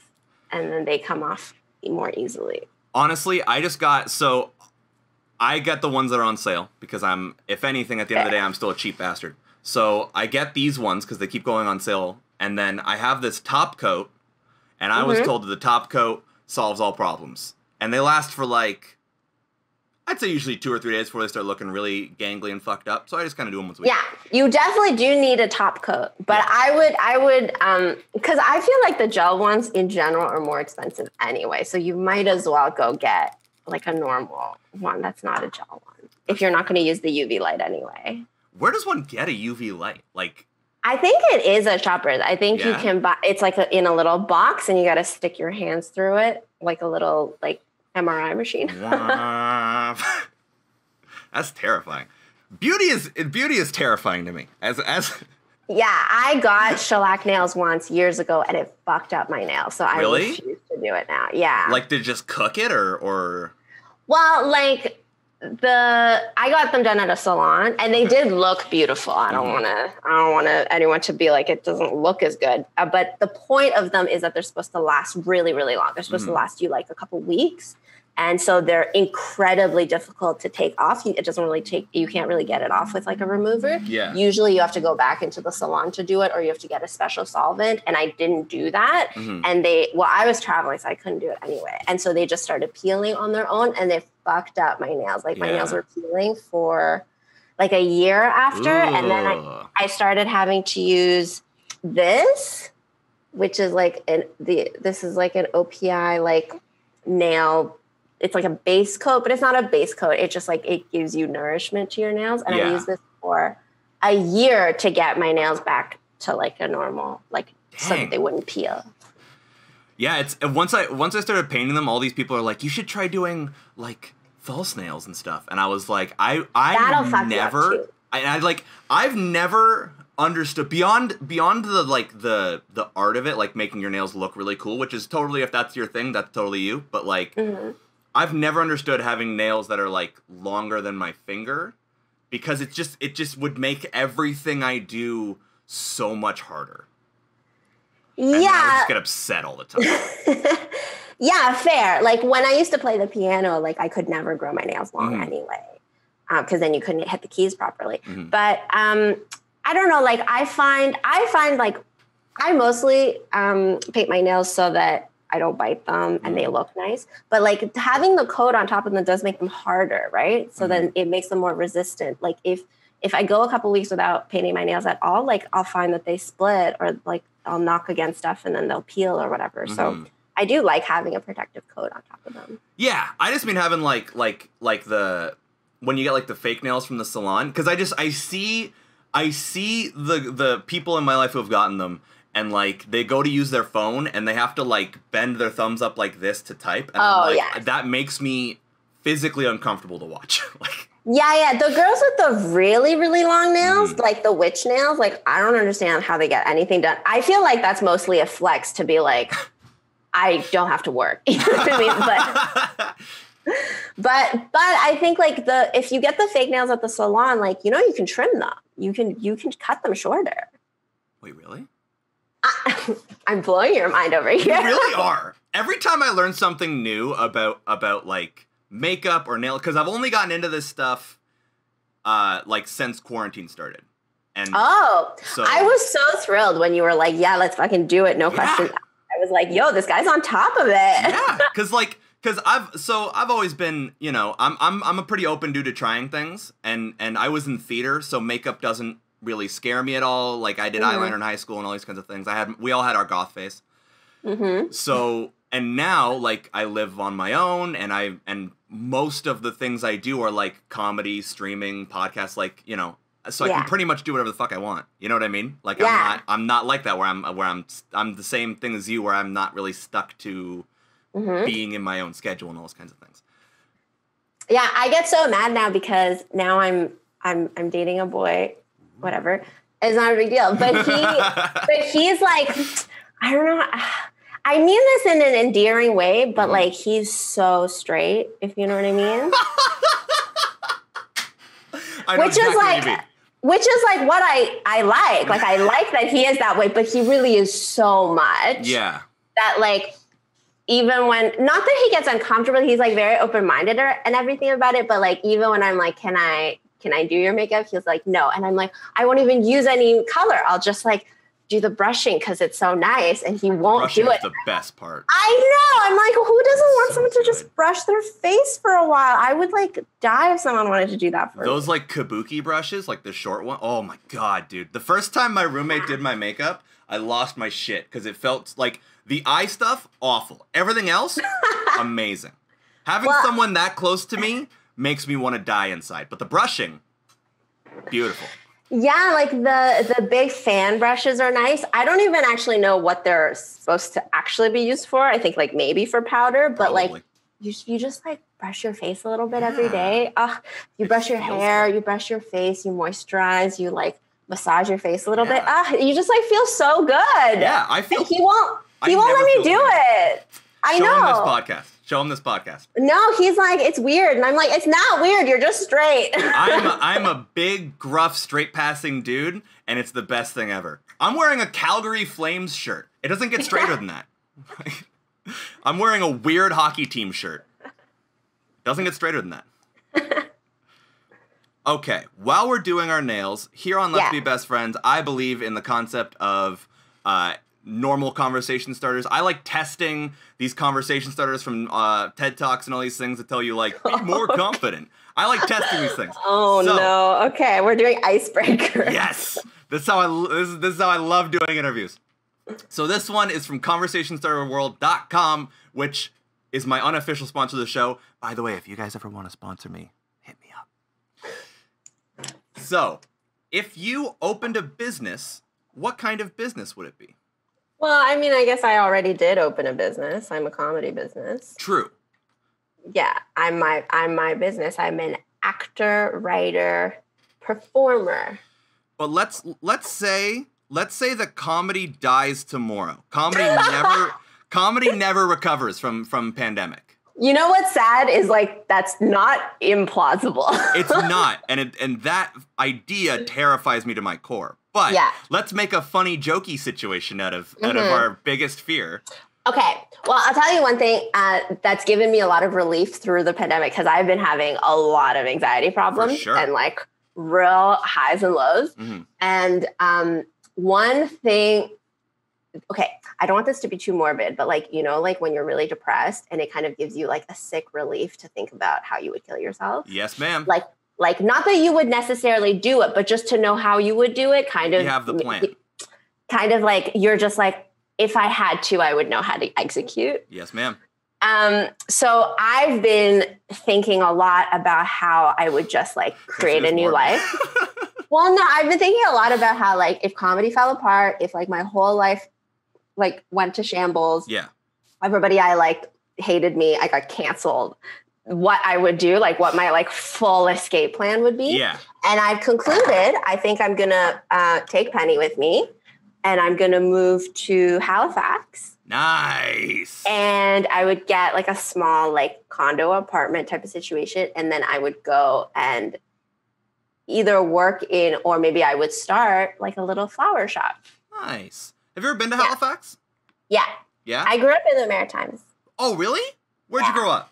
and then they come off more easily. Honestly, I get the ones that are on sale because if anything, at the end of the day, I'm still a cheap bastard. So I get these ones because they keep going on sale, and then I have this top coat, and I was told that the top coat solves all problems, and they last for like, I'd say usually 2 or 3 days before they start looking really gangly and fucked up. So I just kind of do them once a week. Yeah, you definitely do need a top coat, but I would, because I feel like the gel ones in general are more expensive anyway. So you might as well go get like a normal one that's not a gel one if you're not going to use the UV light anyway. Where does one get a UV light? Like, I think it is a Shoppers. I think you can buy. It's like in a little box, and you got to stick your hands through it, like a little like MRI machine. That's terrifying. Beauty is terrifying to me. As Yeah, I got shellac nails once years ago, and it fucked up my nails. So I refuse to do it now. Yeah. Like, did it just cook it or? Well, like I got them done at a salon, and they did look beautiful. I don't want anyone to be like it doesn't look as good. But the point of them is that they're supposed to last really, really long. They're supposed to last you like a couple weeks. And so they're incredibly difficult to take off. It doesn't really you can't really get it off with like a remover. Yeah. Usually you have to go back into the salon to do it, or you have to get a special solvent. And I didn't do that. And I was traveling, so I couldn't do it anyway. And so they just started peeling on their own, and they fucked up my nails. Like my nails were peeling for like a year after. Ooh. And then I started having to use this, which is like this is like an OPI like nail. It's like a base coat, but it's not a base coat. It's just like it gives you nourishment to your nails. And I used this for a year to get my nails back to like a normal, like so that they wouldn't peel. Yeah, it's once I started painting them, all these people are like, you should try doing like false nails and stuff. And I was like, I've never understood beyond the like the art of it, like making your nails look really cool, which is totally, if that's your thing, that's totally you. But like I've never understood having nails that are like longer than my finger, because it just would make everything I do so much harder. And I would just get upset all the time. Yeah, fair. Like when I used to play the piano, like I could never grow my nails long anyway, because then you couldn't hit the keys properly. But I don't know. Like I find like I mostly paint my nails so that I don't bite them and they look nice. But like having the coat on top of them does make them harder, right? So then it makes them more resistant. Like if I go a couple weeks without painting my nails at all, like I'll find that they split, or like I'll knock against stuff and then they'll peel or whatever. So I do like having a protective coat on top of them. Yeah, I just mean having like the when you get like the fake nails from the salon, because I see the people in my life who have gotten them, and like they go to use their phone and they have to like bend their thumbs up like this to type, and that makes me physically uncomfortable to watch. Like, yeah, the girls with the really, really long nails, like the witch nails, like I don't understand how they get anything done. I feel like that's mostly a flex to be like, I don't have to work. You know what I mean? But I think like if you get the fake nails at the salon, like, you know, you can trim them. You can cut them shorter. Wait, really? I'm blowing your mind over here. You really are. Every time I learn something new about like makeup or nail, because I've only gotten into this stuff like since quarantine started. And so I was so thrilled when you were like, yeah, let's fucking do it, no question. I was like, yo, this guy's on top of it. Yeah, because I've always been, you know, I'm a pretty open dude to trying things, and I was in theater, so makeup doesn't really scare me at all. Like I did eyeliner in high school and all these kinds of things. We all had our goth face. So, and now like I live on my own, and most of the things I do are like comedy, streaming, podcasts. Like, you know, So I can pretty much do whatever the fuck I want. You know what I mean? Like I'm not like that where I'm the same thing as you where I'm not really stuck to being in my own schedule and all those kinds of things. Yeah, I get so mad now because now I'm dating a boy, whatever. It's not a big deal. But he's like, I don't know. I mean this in an endearing way, but like he's so straight, if you know what I mean. Which is like what I like. Like I like that he is that way, but he really is so much. Yeah. That like even when not that he gets uncomfortable, he's like very open-minded and everything about it, but like even when I'm like, can I do your makeup? He's like, no. And I'm like, I won't even use any color. I'll just like do the brushing because it's so nice, and he won't brushing do it. Is the best part. I know. I'm like, who doesn't want someone to just brush their face for a while? I would like die if someone wanted to do that for me. Those like kabuki brushes, like the short one. Oh my God, dude. The first time my roommate did my makeup, I lost my shit because it felt like the eye stuff, awful. Everything else, amazing. Having someone that close to me makes me want to die inside. But the brushing, beautiful. Yeah, like the big fan brushes are nice. I don't even actually know what they're supposed to actually be used for. I think like maybe for powder, but Probably. like you just like brush your face a little bit every day. You brush your hair, you brush your face, you moisturize, you like massage your face a little bit. You just like feel so good. Yeah, I feel. And he won't let me do it. I know. Show him this podcast. No, he's like, it's weird. And I'm like, it's not weird. You're just straight. I'm a big, gruff, straight-passing dude, and it's the best thing ever. I'm wearing a Calgary Flames shirt. It doesn't get straighter than that. I'm wearing a weird hockey team shirt. Doesn't get straighter than that. Okay, while we're doing our nails, here on Let's Be Best Friends, I believe in the concept of normal conversation starters. I like testing these conversation starters from TED Talks and all these things that tell you, like, be more confident. I like testing these things. No. Okay, we're doing icebreaker. Yes. This is how I love doing interviews. So this one is from conversationstarterworld.com, which is my unofficial sponsor of the show. By the way, if you guys ever want to sponsor me, hit me up. So, if you opened a business, what kind of business would it be? Well, I mean, I guess I already did open a business. I'm a comedy business. True. Yeah, I'm my business. I'm an actor, writer, performer. But let's say that comedy dies tomorrow. Comedy never recovers from pandemic. You know what's sad is like that's not implausible. It's not, and that idea terrifies me to my core. But let's make a funny, jokey situation out of our biggest fear. Okay. Well, I'll tell you one thing that's given me a lot of relief through the pandemic because I've been having a lot of anxiety problems and like real highs and lows. Mm-hmm. And one thing, okay, I don't want this to be too morbid, but like, you know, like when you're really depressed and it kind of gives you like a sick relief to think about how you would kill yourself. Yes, ma'am. Like not that you would necessarily do it, but just to know how you would do it, kind of. You have the plan. Kind of like, you're just like, if I had to, I would know how to execute. Yes, ma'am. So I've been thinking a lot about how I would just like create a new life. Well, no, I've been thinking a lot about how like if comedy fell apart, if like my whole life like went to shambles. Yeah. Everybody I liked hated me. I got canceled. What I would do, like what my like full escape plan would be. Yeah. And I've concluded, I think I'm going to take Penny with me and I'm going to move to Halifax. Nice. And I would get like a small like condo apartment type of situation. And then I would go and either work in, or maybe I would start like a little flower shop. Nice. Have you ever been to Halifax? Yeah. Yeah? I grew up in the Maritimes. Oh, really? Where'd you grow up?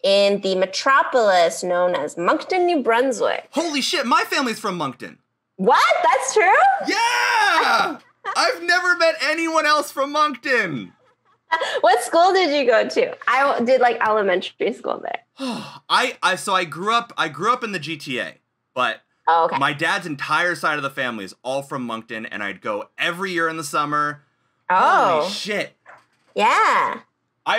In the metropolis known as Moncton, New Brunswick. Holy shit, my family's from Moncton. What? That's true? Yeah! I've never met anyone else from Moncton. What school did you go to? I did like elementary school there. I grew up in the GTA, but my dad's entire side of the family is all from Moncton, and I'd go every year in the summer. Oh. Holy shit. Yeah.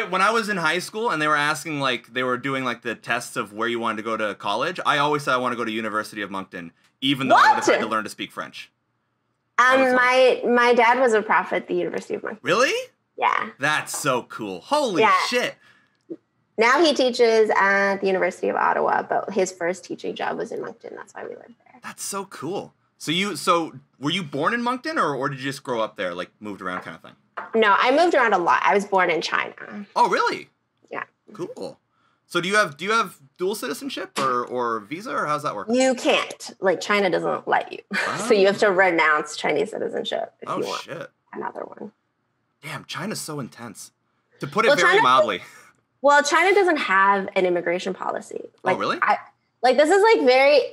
When I was in high school and they were asking, like, they were doing, like, the tests of where you wanted to go to college, I always said I want to go to University of Moncton, even though I would have had to learn to speak French. My dad was a prof at the University of Moncton. Really? Yeah. That's so cool. Holy shit. Now he teaches at the University of Ottawa, but his first teaching job was in Moncton. That's why we lived there. That's so cool. So were you born in Moncton or did you just grow up there, like moved around kind of thing? No, I moved around a lot. I was born in China. Oh, really? Yeah. Cool. So do you have dual citizenship or visa, or how's that work? You can't. Like, China doesn't let you. Oh. So you have to renounce Chinese citizenship if you want another one. Damn, China's so intense. To put it very mildly. Well, China doesn't have an immigration policy. Like, oh, really? This is like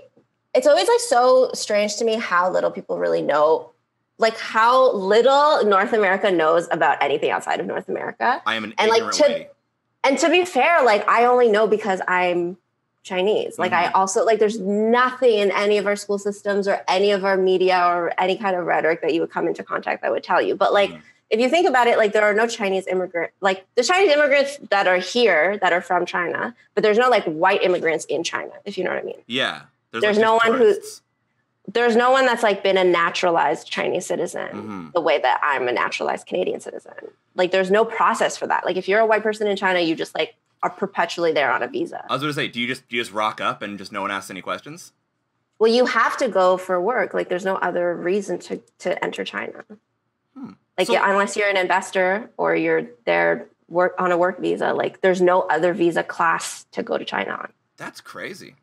it's always like so strange to me how little people really know, like how little North America knows about anything outside of North America. I am an ignorant way. And to be fair, like, I only know because I'm Chinese. Like, I also, like, there's nothing in any of our school systems or any of our media or any kind of rhetoric that you would come into contact that would tell you. But, like, if you think about it, like, there are no Chinese immigrants. Like, the Chinese immigrants that are here that are from China, but there's no, like, white immigrants in China, if you know what I mean. Yeah. There's no one that's, like, been a naturalized Chinese citizen the way that I'm a naturalized Canadian citizen. Like, there's no process for that. Like, if you're a white person in China, you just, like, are perpetually there on a visa. I was going to say, do you just rock up and just no one asks any questions? Well, you have to go for work. Like, there's no other reason to enter China. Like, unless you're an investor or you're there on a work visa, like, there's no other visa class to go to China on. That's crazy.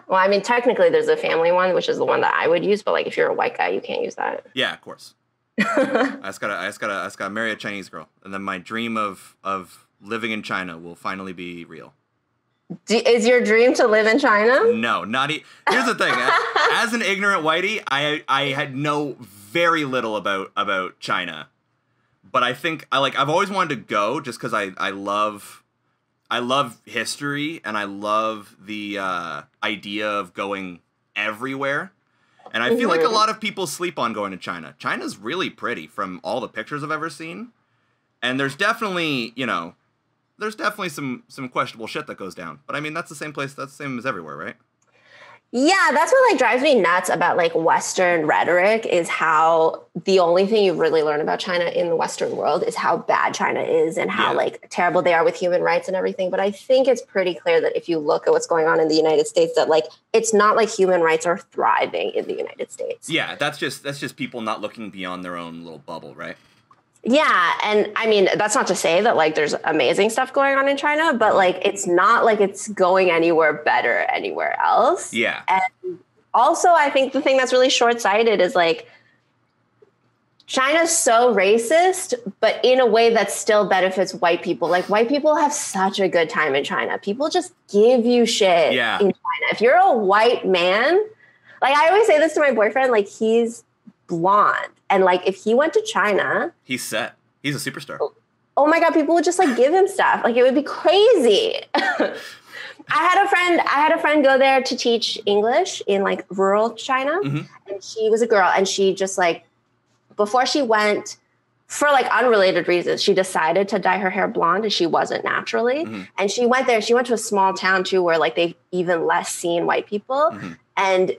Well, I mean, technically there's a family one, which is the one that I would use. But, like, if you're a white guy, you can't use that. Yeah, of course. I just gotta marry a Chinese girl, and then my dream of living in China will finally be real. Is your dream to live in China? No, here's the thing. As an ignorant whitey, I had know very little about China, but I think I've always wanted to go just because I love history and I love the idea of going everywhere. And I feel like a lot of people sleep on going to China. China's really pretty from all the pictures I've ever seen. And there's definitely, some questionable shit that goes down. But I mean, that's the same as everywhere, right? Yeah, that's what like drives me nuts about like Western rhetoric is how the only thing you really learn about China in the Western world is how bad China is and how like terrible they are with human rights and everything. But I think it's pretty clear that if you look at what's going on in the United States, that like it's not like human rights are thriving in the United States. Yeah, that's just people not looking beyond their own little bubble, right? Yeah. And I mean, that's not to say that like there's amazing stuff going on in China, but like it's not like it's going anywhere better anywhere else. Yeah. And also, I think the thing that's really short-sighted is like China's so racist, but in a way that still benefits white people. Like white people have such a good time in China. People just give you shit in China. If you're a white man, like I always say this to my boyfriend, like he's blonde. And like, if he went to China, he's set. He's a superstar. Oh my God, people would just like give him stuff. Like it would be crazy. I had a friend go there to teach English in like rural China. And she was a girl and she just like, before she went for like unrelated reasons, she decided to dye her hair blonde and she wasn't naturally. And she went there, she went to a small town too, where like they've even less seen white people. And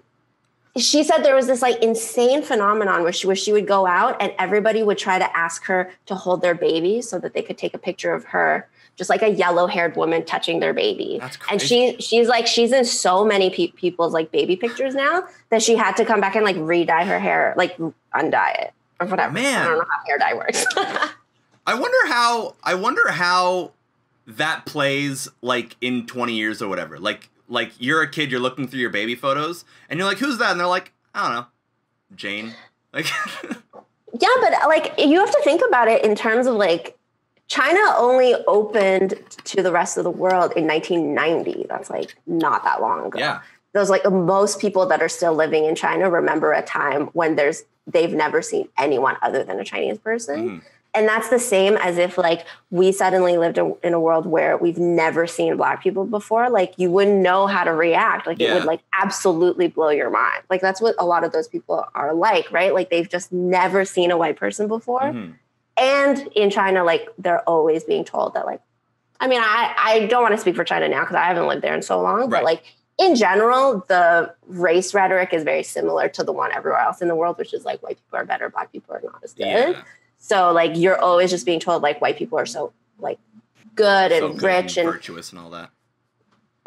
she said there was this like insane phenomenon where she would go out and everybody would try to ask her to hold their baby so that they could take a picture of her, just like a yellow haired woman touching their baby. That's crazy. And she's in so many people's like baby pictures now that she had to come back and like re-dye her hair, like undye it or whatever. Man. I don't know how hair dye works. I wonder how that plays like in 20 years or whatever. Like you're a kid, you're looking through your baby photos, and you're like, "Who's that?" And they're like, "I don't know, Jane." Like, yeah, but like you have to think about it in terms of like China only opened to the rest of the world in 1990. That's like not that long ago. Yeah, those like most people that are still living in China remember a time when they've never seen anyone other than a Chinese person. And that's the same as if like we suddenly lived in a world where we've never seen Black people before. Like you wouldn't know how to react. Like it would like absolutely blow your mind. Like that's what a lot of those people are like, right? Like they've just never seen a white person before. And in China, like they're always being told that like, I mean, I don't want to speak for China now because I haven't lived there in so long, but like in general, the race rhetoric is very similar to the one everywhere else in the world, which is like white people are better, black people are not as good. Yeah. So like you're always just being told like white people are so like good and rich and virtuous and all that.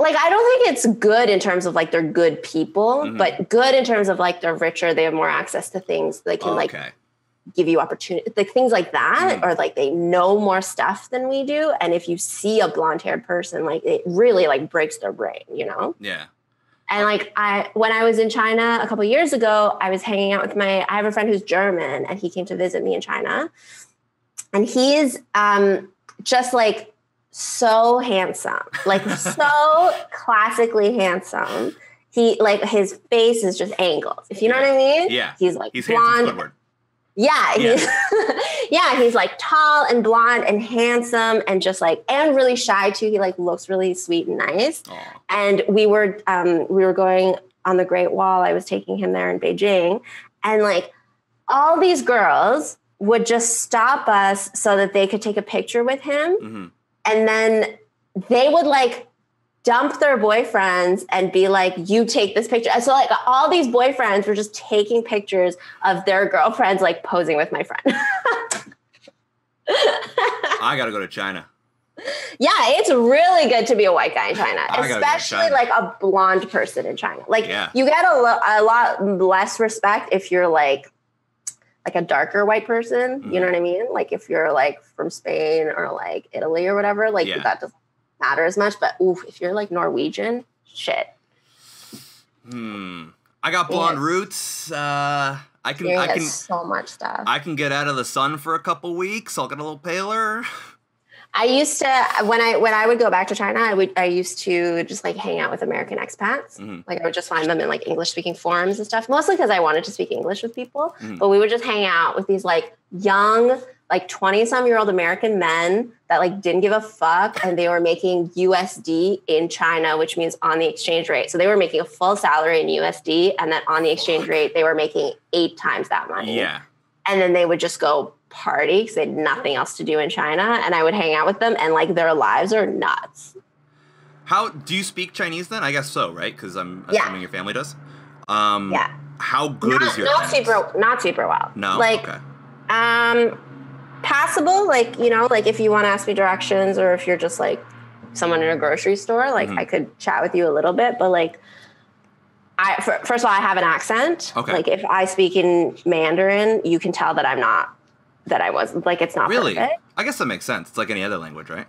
Like, I don't think it's good in terms of like they're good people, but good in terms of like they're richer, they have more access to things, they can like give you opportunity, like things like that, or like they know more stuff than we do. And if you see a blonde haired person, like it really like breaks their brain, you know? Yeah. And like when I was in China a couple of years ago, I was hanging out with I have a friend who's German and he came to visit me in China. And he's just like so handsome, like so classically handsome. He like his face is just angles, if you know what I mean. Yeah. He's like he's blonde. Yeah, he's he's like tall and blonde and handsome and just like and really shy too. He like looks really sweet and nice. Aww. And we were going on the Great Wall. I was taking him there in Beijing, and like all these girls would just stop us so that they could take a picture with him. And then they would like dump their boyfriends and be like, you take this picture. So like all these boyfriends were just taking pictures of their girlfriends, like posing with my friend. I got to go to China. Yeah, it's really good to be a white guy in China, especially like a blonde person in China. Like you get a lot less respect if you're like a darker white person, you know what I mean? Like if you're like from Spain or like Italy or whatever, like that doesn't matter as much. But if you're like Norwegian, shit. I got blonde roots. I can so much stuff. I can get out of the sun for a couple weeks. I'll get a little paler. I used to when I would go back to China, I used to just like hang out with American expats. Like I would just find them in like English speaking forums and stuff, mostly because I wanted to speak English with people. But we would just hang out with these like young, like 20-some-year-old American men that like didn't give a fuck, and they were making USD in China, which means on the exchange rate. So they were making a full salary in USD, and then on the exchange rate, they were making 8 times that money. Yeah. And then they would just go party because they had nothing else to do in China, and I would hang out with them, and like their lives are nuts. How do you speak Chinese then? I guess so, right? Because I'm assuming your family does. How good is your Chinese? Not super well. No, like passable. Like, you know, like if you want to ask me directions, or if you're just like someone in a grocery store, like I could chat with you a little bit, but like first of all, I have an accent. Okay. Like if I speak in Mandarin, you can tell that I wasn't like, it's not really perfect. I guess that makes sense. It's like any other language, right?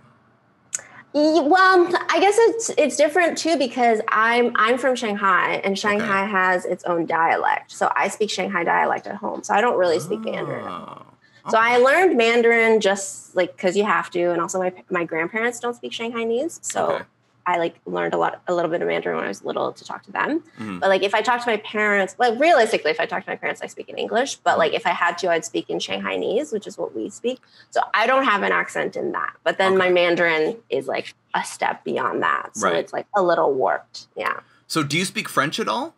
Well, I guess it's different too, because I'm from Shanghai, and Shanghai has its own dialect. So I speak Shanghai dialect at home. So I don't really speak Mandarin at home. So I learned Mandarin just like because you have to, and also my grandparents don't speak Shanghainese, so I like learned a little bit of Mandarin when I was little to talk to them. But like if I talk to my parents, like realistically, if I talk to my parents, I speak in English. But like if I had to, I'd speak in Shanghainese, which is what we speak. So I don't have an accent in that. But then my Mandarin is like a step beyond that. So it's like a little warped. Yeah. So do you speak French at all?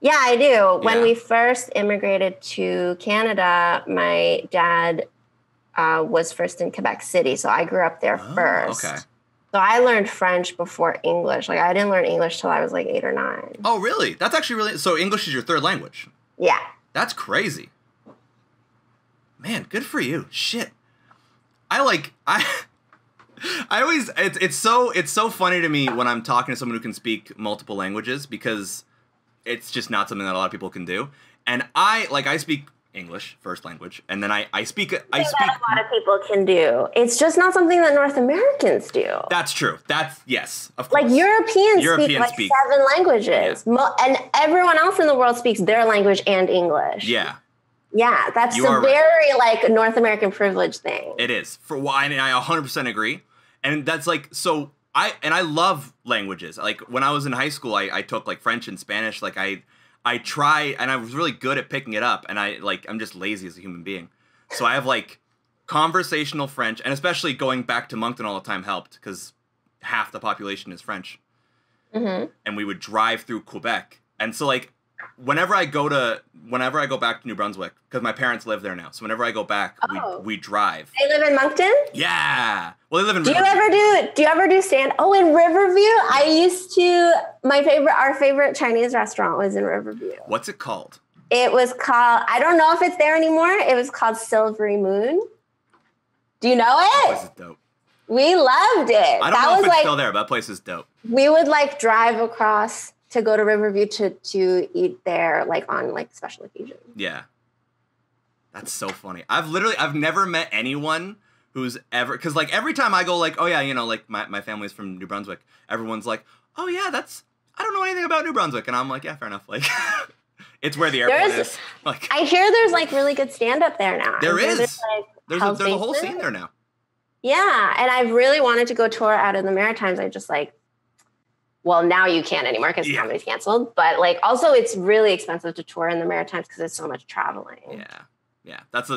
Yeah, I do. When we first immigrated to Canada, my dad was first in Quebec City. So I grew up there first. Okay. So I learned French before English. Like I didn't learn English till I was like 8 or 9. Oh, really? That's actually really... So English is your third language? Yeah. That's crazy. Man, good for you. Shit. I always... It's so funny to me when I'm talking to someone who can speak multiple languages, because it's just not something that a lot of people can do. And I speak English, first language, and then I speak that a lot of people can do. It's just not something that North Americans do. That's true. Yes, of course. Like Europeans speak 7 languages, and everyone else in the world speaks their language and English. Yeah, that's a very like North American privilege thing. It is. I 100% agree, and that's like so. I love languages. Like when I was in high school, I took like French and Spanish. Like I try, and I was really good at picking it up, and I'm just lazy as a human being. So I have like conversational French, and especially going back to Moncton all the time helped, because half the population is French. And we would drive through Quebec. And so like whenever I go back to New Brunswick, because my parents live there now, so whenever I go back, we drive. They live in Moncton? Yeah. Well, they live in Do you ever do stand? Oh, in Riverview? Our favorite Chinese restaurant was in Riverview. What's it called? It was called, I don't know if it's there anymore. It was called Silvery Moon. Do you know it? That place is dope. We loved it. I don't know if it's still there, but that place is dope. We would like drive across to go to Riverview to eat there, like on like special occasions. Yeah. That's so funny. I've never met anyone who's ever, because like every time I go like, oh yeah, you know, like my family's from New Brunswick, everyone's like, oh yeah, I don't know anything about New Brunswick. And I'm like, yeah, fair enough. Like, it's where the airport is. Like, I hear there's like really good stand-up there now. There is. There's a whole scene there now. Yeah, and I really wanted to go tour out in the Maritimes. I just like, well, now you can't anymore because comedy's canceled. But like, also, it's really expensive to tour in the Maritimes because it's so much traveling. Yeah. That's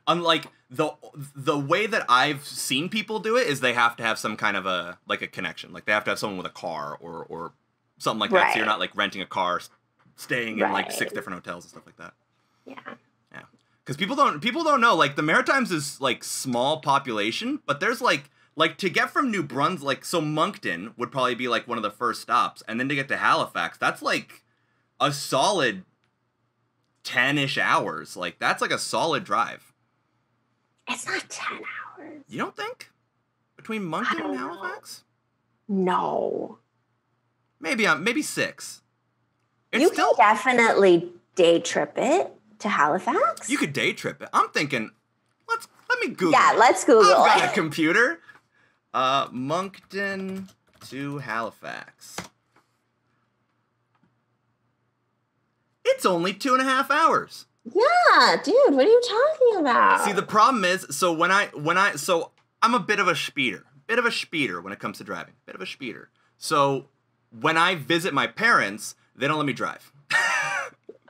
unlike the way that I've seen people do it is they have to have some kind of a connection. Like they have to have someone with a car or something like that. So you're not like renting a car, staying in like 6 different hotels and stuff like that. Yeah. Because people don't know, like the Maritimes is like small population, but there's like to get from New Brunswick, so Moncton would probably be like one of the first stops, and then to get to Halifax, that's like a solid 10-ish hours. Like that's like a solid drive. It's not 10 hours. You don't think? Between Moncton and Halifax? No. Maybe 6. You can definitely day trip it to Halifax. You could day trip it. I'm thinking, let me Google. Yeah, let's Google. I've got a computer. Moncton to Halifax. It's only 2.5 hours. Yeah, dude, what are you talking about? See, the problem is, so so I'm a bit of a speeder when it comes to driving. Bit of a speeder. So when I visit my parents, they don't let me drive.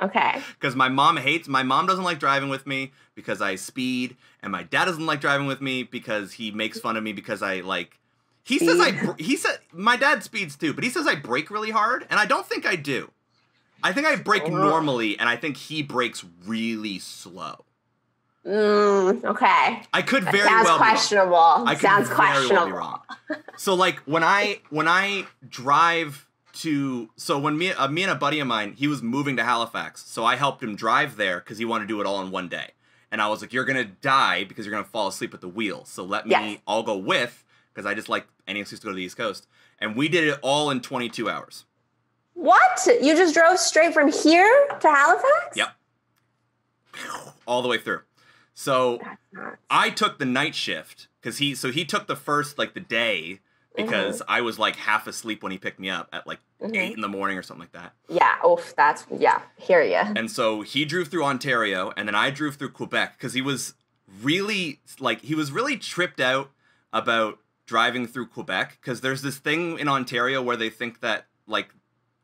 Okay. Because my mom doesn't like driving with me because I speed, and my dad doesn't like driving with me because he makes fun of me because I like, he said my dad speeds too, but he says I brake really hard, and I don't think I do. I think I brake normally, and I think he brakes really slow. Okay. I could very well questionable. Be wrong. I sounds could questionable. Very well be wrong. So like when I drive to, so when me and a buddy of mine, he was moving to Halifax, so I helped him drive there because he wanted to do it all in one day. And I was like, you're gonna die because you're gonna fall asleep at the wheel. So let me, I'll go with, because I just like any excuse to go to the East Coast. And we did it all in 22 hours. What? You just drove straight from here to Halifax? Yep. All the way through. So I took the night shift because he took the first, like the day, because I was like half asleep when he picked me up at like 8 in the morning or something like that. Yeah. Hear ya. And so he drove through Ontario, and then I drove through Quebec because he was really tripped out about driving through Quebec because there's this thing in Ontario where they think that like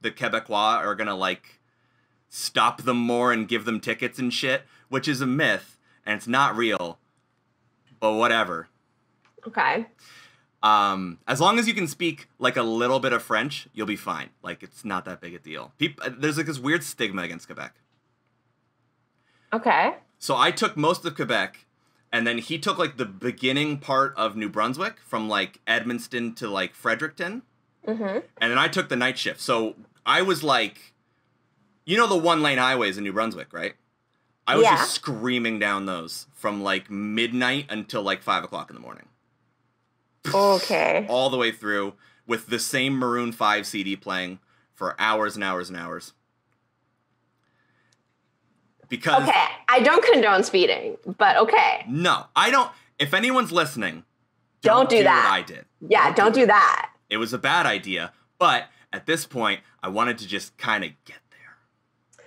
the Quebecois are gonna like stop them more and give them tickets and shit, which is a myth and it's not real, but whatever. Okay. As long as you can speak like a little bit of French, you'll be fine. Like it's not that big a deal. There's like this weird stigma against Quebec. Okay. So I took most of Quebec, and then he took like the beginning part of New Brunswick from like Edmundston to like Fredericton. And then I took the night shift. So I was like, you know the 1-lane highways in New Brunswick, right? I was just screaming down those from like midnight until like 5 o'clock in the morning. Okay. All the way through with the same Maroon 5 CD playing for hours and hours and hours. Because okay, I don't condone speeding, but okay. No, I don't. If anyone's listening, don't do that. What I did. Yeah, don't do that. It was a bad idea, but at this point, I wanted to just kind of get there.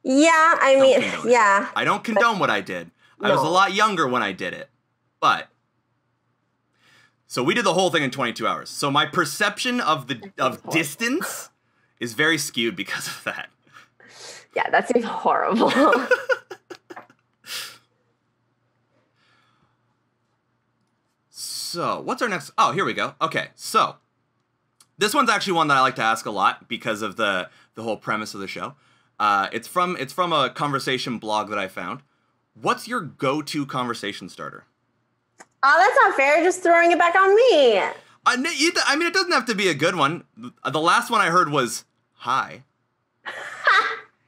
Yeah, I mean, yeah. I don't condone what I did. I was a lot younger when I did it, but so we did the whole thing in 22 hours. So my perception of distance is very skewed because of that. Yeah, that seems horrible. So, what's our next? Oh, here we go. Okay, so this one's actually one that I like to ask a lot because of the whole premise of the show. It's from a conversation blog that I found. What's your go-to conversation starter? Oh, that's not fair. You're just throwing it back on me. I mean, it doesn't have to be a good one. The last one I heard was, hi.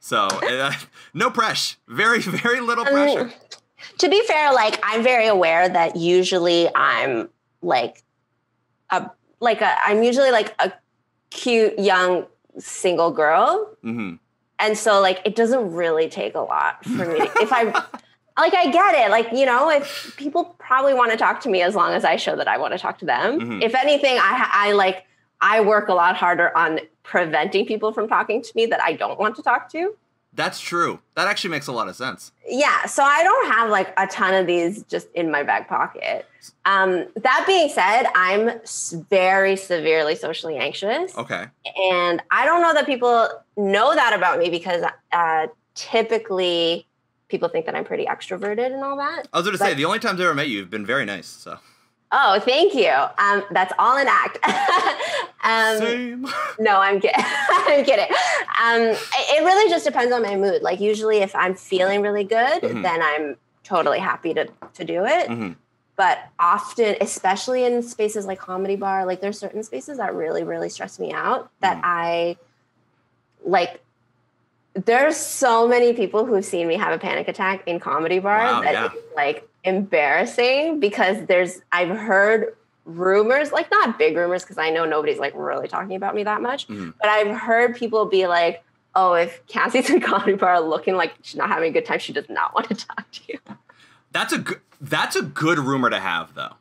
So, no pressure. Very, very little pressure. To be fair, like, I'm very aware that usually I'm I'm usually like a cute young single girl. Mm-hmm. And so like, it doesn't really take a lot for me. If I like, I get it. Like, you know, if people probably want to talk to me as long as I show that I want to talk to them. Mm-hmm. If anything, I work a lot harder on preventing people from talking to me that I don't want to talk to. That's true. That actually makes a lot of sense. Yeah. So I don't have like a ton of these just in my back pocket. That being said, I'm very severely socially anxious. Okay. And I don't know that people know that about me because typically people think that I'm pretty extroverted and all that. I was going to say, the only times I ever met you, you've been very nice. So. Oh, thank you. That's all an act. Same. No, I'm kidding. I'm kidding. It really just depends on my mood. Like usually if I'm feeling really good, mm-hmm. then I'm totally happy to do it. Mm-hmm. But often, especially in spaces like comedy bar, like there's certain spaces that really, really stress me out that I like. There's so many people who've seen me have a panic attack in comedy bar that it's like embarrassing because I've heard rumors, like not big rumors because I know nobody's like really talking about me that much, but I've heard people be like, oh, if Cassie's in comedy bar looking like she's not having a good time, she does not want to talk to you. That's a good rumor to have though.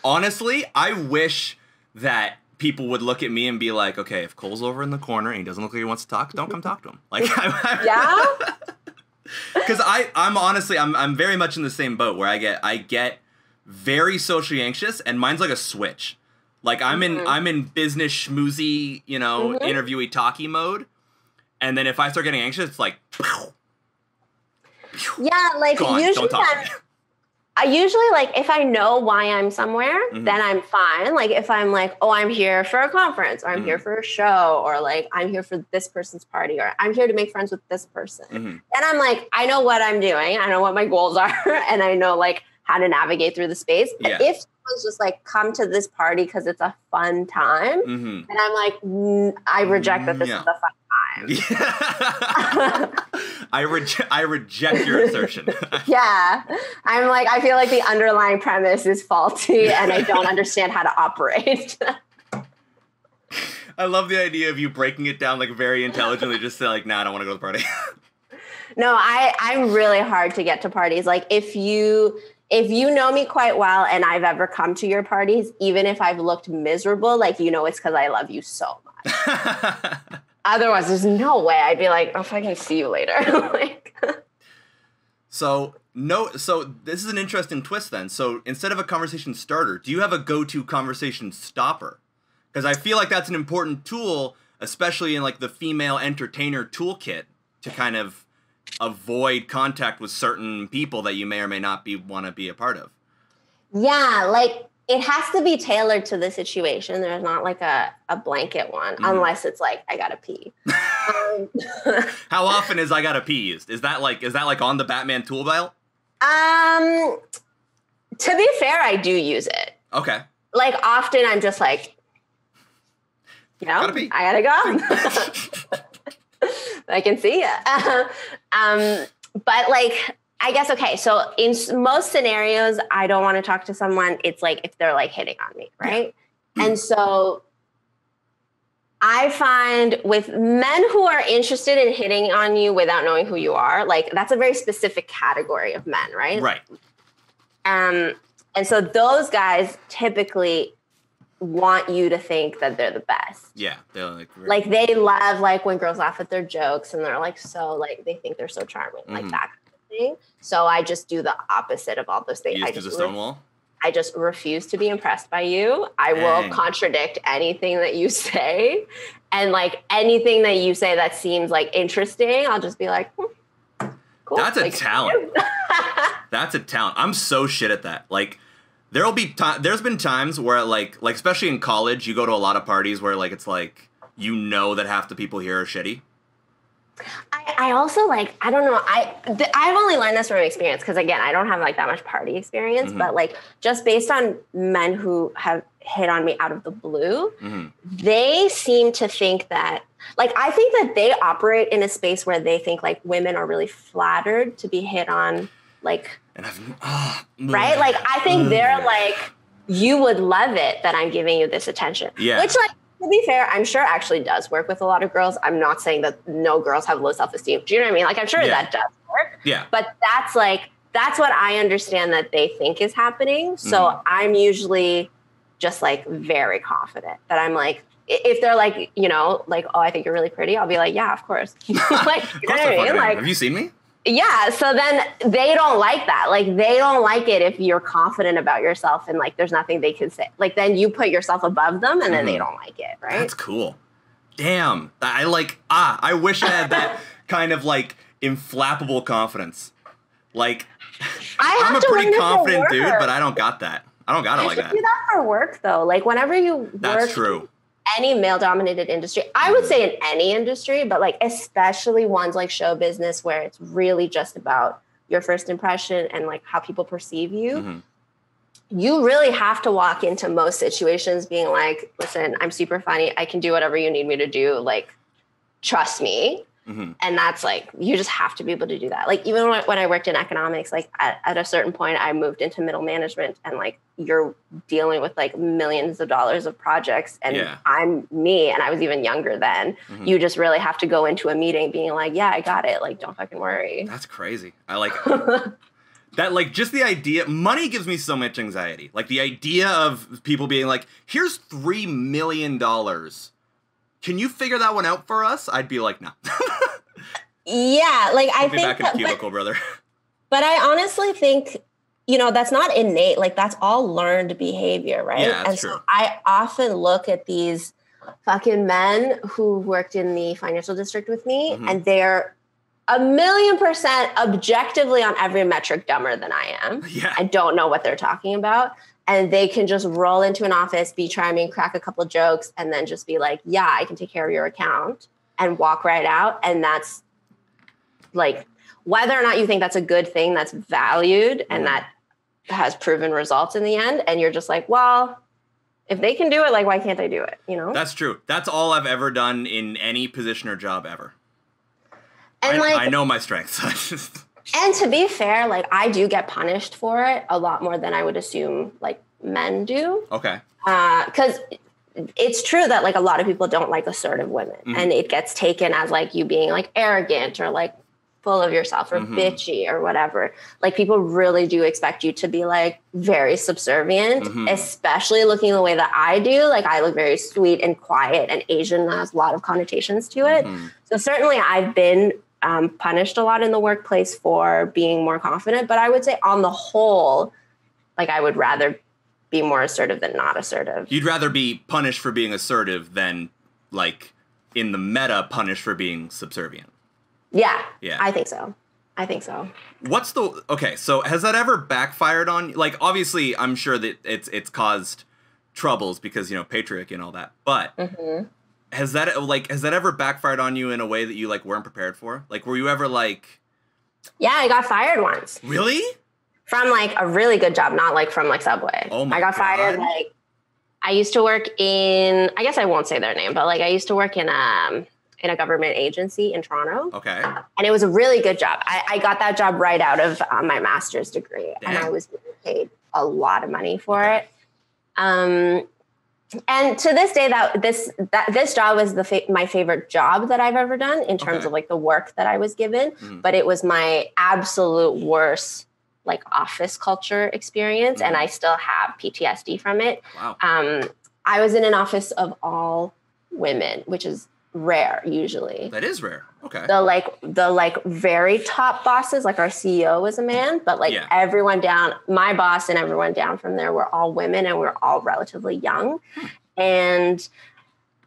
Honestly, I wish that people would look at me and be like, okay, if Cole's over in the corner and he doesn't look like he wants to talk, don't come talk to him. Like, yeah. Because I'm very much in the same boat where I get very socially anxious and mine's like a switch. Like I'm in business schmoozy, you know, interviewee talky mode. And then if I start getting anxious, it's like, pow, yeah, like gone, usually don't talk to me. I usually like if I know why I'm somewhere, then I'm fine. Like if I'm like, oh, I'm here for a conference or I'm here for a show or like I'm here for this person's party or I'm here to make friends with this person. Then I'm like, I know what I'm doing. I know what my goals are and I know like how to navigate through the space. But if someone's just like come to this party because it's a fun time, then I'm like, I reject that this is a fun time. I reject your assertion. Yeah. I'm like, I feel like the underlying premise is faulty and I don't understand how to operate. I love the idea of you breaking it down like very intelligently, just say like, nah, I don't want to go to the party. No, I'm really hard to get to parties. Like if you know me quite well and I've ever come to your parties, even if I've looked miserable, like, you know, it's because I love you so much. Otherwise, there's no way I'd be like, oh, if I can see you later. Like, So this is an interesting twist then. So instead of a conversation starter, do you have a go-to conversation stopper? Because I feel like that's an important tool, especially in like the female entertainer toolkit, to kind of avoid contact with certain people that you may or may not want to be a part of. yeah, like it has to be tailored to the situation. There's not like a blanket one, unless it's like, I gotta pee. How often is I gotta pee used? Is that like on the Batman tool belt? To be fair, I do use it. Okay. Like often I'm just like, you know, Gotta pee. I gotta go. I can see you. But like, I guess, okay, so in most scenarios, I don't want to talk to someone. It's like if they're like hitting on me, right? Yeah. And so I find with men who are interested in hitting on you without knowing who you are, like that's a very specific category of men, right? Right. And so those guys typically want you to think that they're the best. Yeah, they're like they love like when girls laugh at their jokes and they're like so like they think they're so charming, like that. So I just do the opposite of all those things. You just do the Stonewall? I just refuse to be impressed by you. I will contradict anything that you say. And like anything that you say that seems like interesting, I'll just be like, cool. That's a like, talent. That's a talent. I'm so shit at that. Like there's been times where like especially in college, you go to a lot of parties where like it's like, you know that half the people here are shitty. I also like, I don't know. I've only learned this from experience because again, I don't have like that much party experience, but like just based on men who have hit on me out of the blue, they seem to think that like, I think that they operate in a space where they think like women are really flattered to be hit on like, right? Like, I think they're like, you would love it that I'm giving you this attention. Yeah. Which like, to be fair, I'm sure actually does work with a lot of girls. I'm not saying that no girls have low self-esteem. Do you know what I mean? Like, I'm sure that does work. Yeah. But that's what I understand that they think is happening. So I'm usually just like very confident that I'm like, if they're like, you know, like, oh, I think you're really pretty, I'll be like, yeah, of course. Like, you know what I mean? Like, have you seen me? Yeah. So then they don't like that. Like, they don't like it if you're confident about yourself and like there's nothing they can say. Like, then you put yourself above them and then they don't like it. Right. That's cool. Damn. I wish I had that kind of like inflappable confidence. Like, I'm a pretty confident dude, but I don't got that. I don't got it like that. You do that for work though. Like, whenever you work. That's true. Any male-dominated industry, I would say in any industry, but like especially ones like show business where it's really just about your first impression and like how people perceive you. You really have to walk into most situations being like, listen, I'm super funny. I can do whatever you need me to do. Like, trust me. And that's like, you just have to be able to do that. Like, even when I worked in economics, like at a certain point I moved into middle management and like you're dealing with like millions of dollars of projects and I'm me and I was even younger then. You just really have to go into a meeting being like, yeah, I got it. Like, don't fucking worry. That's crazy. I like that. Like, just the idea, money gives me so much anxiety. Like the idea of people being like, here's $3 million. Can you figure that one out for us? I'd be like, no. Yeah, like I think back in the cubicle, brother. But I honestly think, you know, that's not innate. Like, that's all learned behavior, right? Yeah, that's true. So I often look at these fucking men who worked in the financial district with me, and they're 1,000,000% objectively on every metric dumber than I am. Yeah. I don't know what they're talking about. And they can just roll into an office, be charming, crack a couple of jokes, and then just be like, yeah, I can take care of your account and walk right out. And that's like, whether or not you think that's a good thing that's valued and that has proven results in the end. And you're just like, well, if they can do it, like, why can't I do it? You know? That's true. That's all I've ever done in any position or job ever. And I know my strengths. And to be fair, like, I do get punished for it a lot more than I would assume, like, men do. Okay. Because it's true that, like, a lot of people don't like assertive women. And it gets taken as, like, you being, like, arrogant or, like, full of yourself or bitchy or whatever. Like, people really do expect you to be, like, very subservient, especially looking the way that I do. Like, I look very sweet and quiet, and Asian has a lot of connotations to it. So certainly I've been punished a lot in the workplace for being more confident, but I would say on the whole, like, I would rather be more assertive than not assertive. You'd rather be punished for being assertive than, like, in the meta, punished for being subservient. Yeah. Yeah. I think so. Okay, so has that ever backfired on you? Like, obviously, I'm sure that it's caused troubles because, you know, patriarchy and all that, but has that ever backfired on you in a way that you, like, weren't prepared for? Like, were you ever, like... Yeah, I got fired once. Really? From, like, a really good job, not, like, from, like, Subway. Oh, my God. I got fired, like... I used to work in... I guess I won't say their name, but, like, I used to work in a government agency in Toronto. Okay. And it was a really good job. I got that job right out of my master's degree. Damn. And I was getting paid a lot of money for it. And to this day, this job was my favorite job that I've ever done in terms of, like, the work that I was given. But it was my absolute worst, like, office culture experience, and I still have PTSD from it. Wow. I was in an office of all women, which is rare usually. That is rare. Okay. The very top bosses, like our CEO was a man, but like everyone down, my boss and everyone down from there were all women, and we're all relatively young. And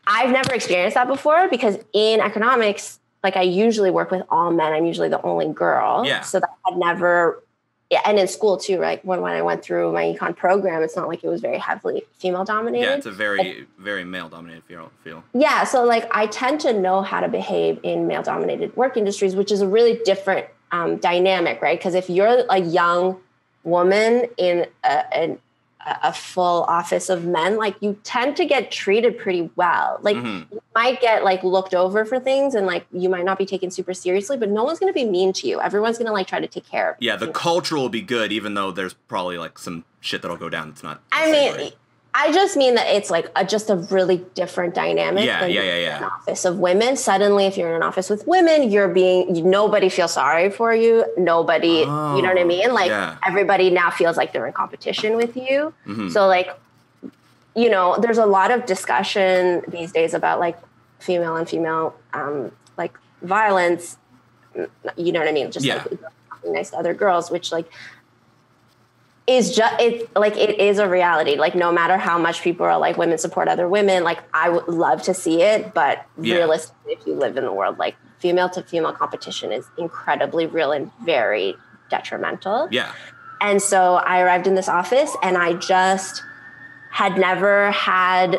I've never experienced that before because in economics, like, I usually work with all men. I'm usually the only girl. Yeah. So that had never yeah, and in school too, right? When I went through my econ program, it's not like it was very heavily female dominated. Yeah, it's a very male dominated field. Yeah, so like I tend to know how to behave in male dominated work industries, which is a really different dynamic, right? Because if you're a young woman in a full office of men, like you tend to get treated pretty well. Like you might get like looked over for things and like you might not be taken super seriously, but no one's going to be mean to you. Everyone's going to like try to take care of you. Yeah, the culture will be good, even though there's probably like some shit that'll go down. It's not. I mean, I just mean that it's like just a really different dynamic. Yeah. An office of women. Suddenly, if you're in an office with women, nobody feels sorry for you. Nobody, you know what I mean? Like everybody now feels like they're in competition with you. So like, you know, there's a lot of discussion these days about like female on female, like violence. You know what I mean? Just like being nice to other girls, which like, is just it is a reality. Like no matter how much people are like women support other women, like I would love to see it, but realistically, if you live in the world, like female to female competition is incredibly real and very detrimental. Yeah. And so I arrived in this office and I just had never had,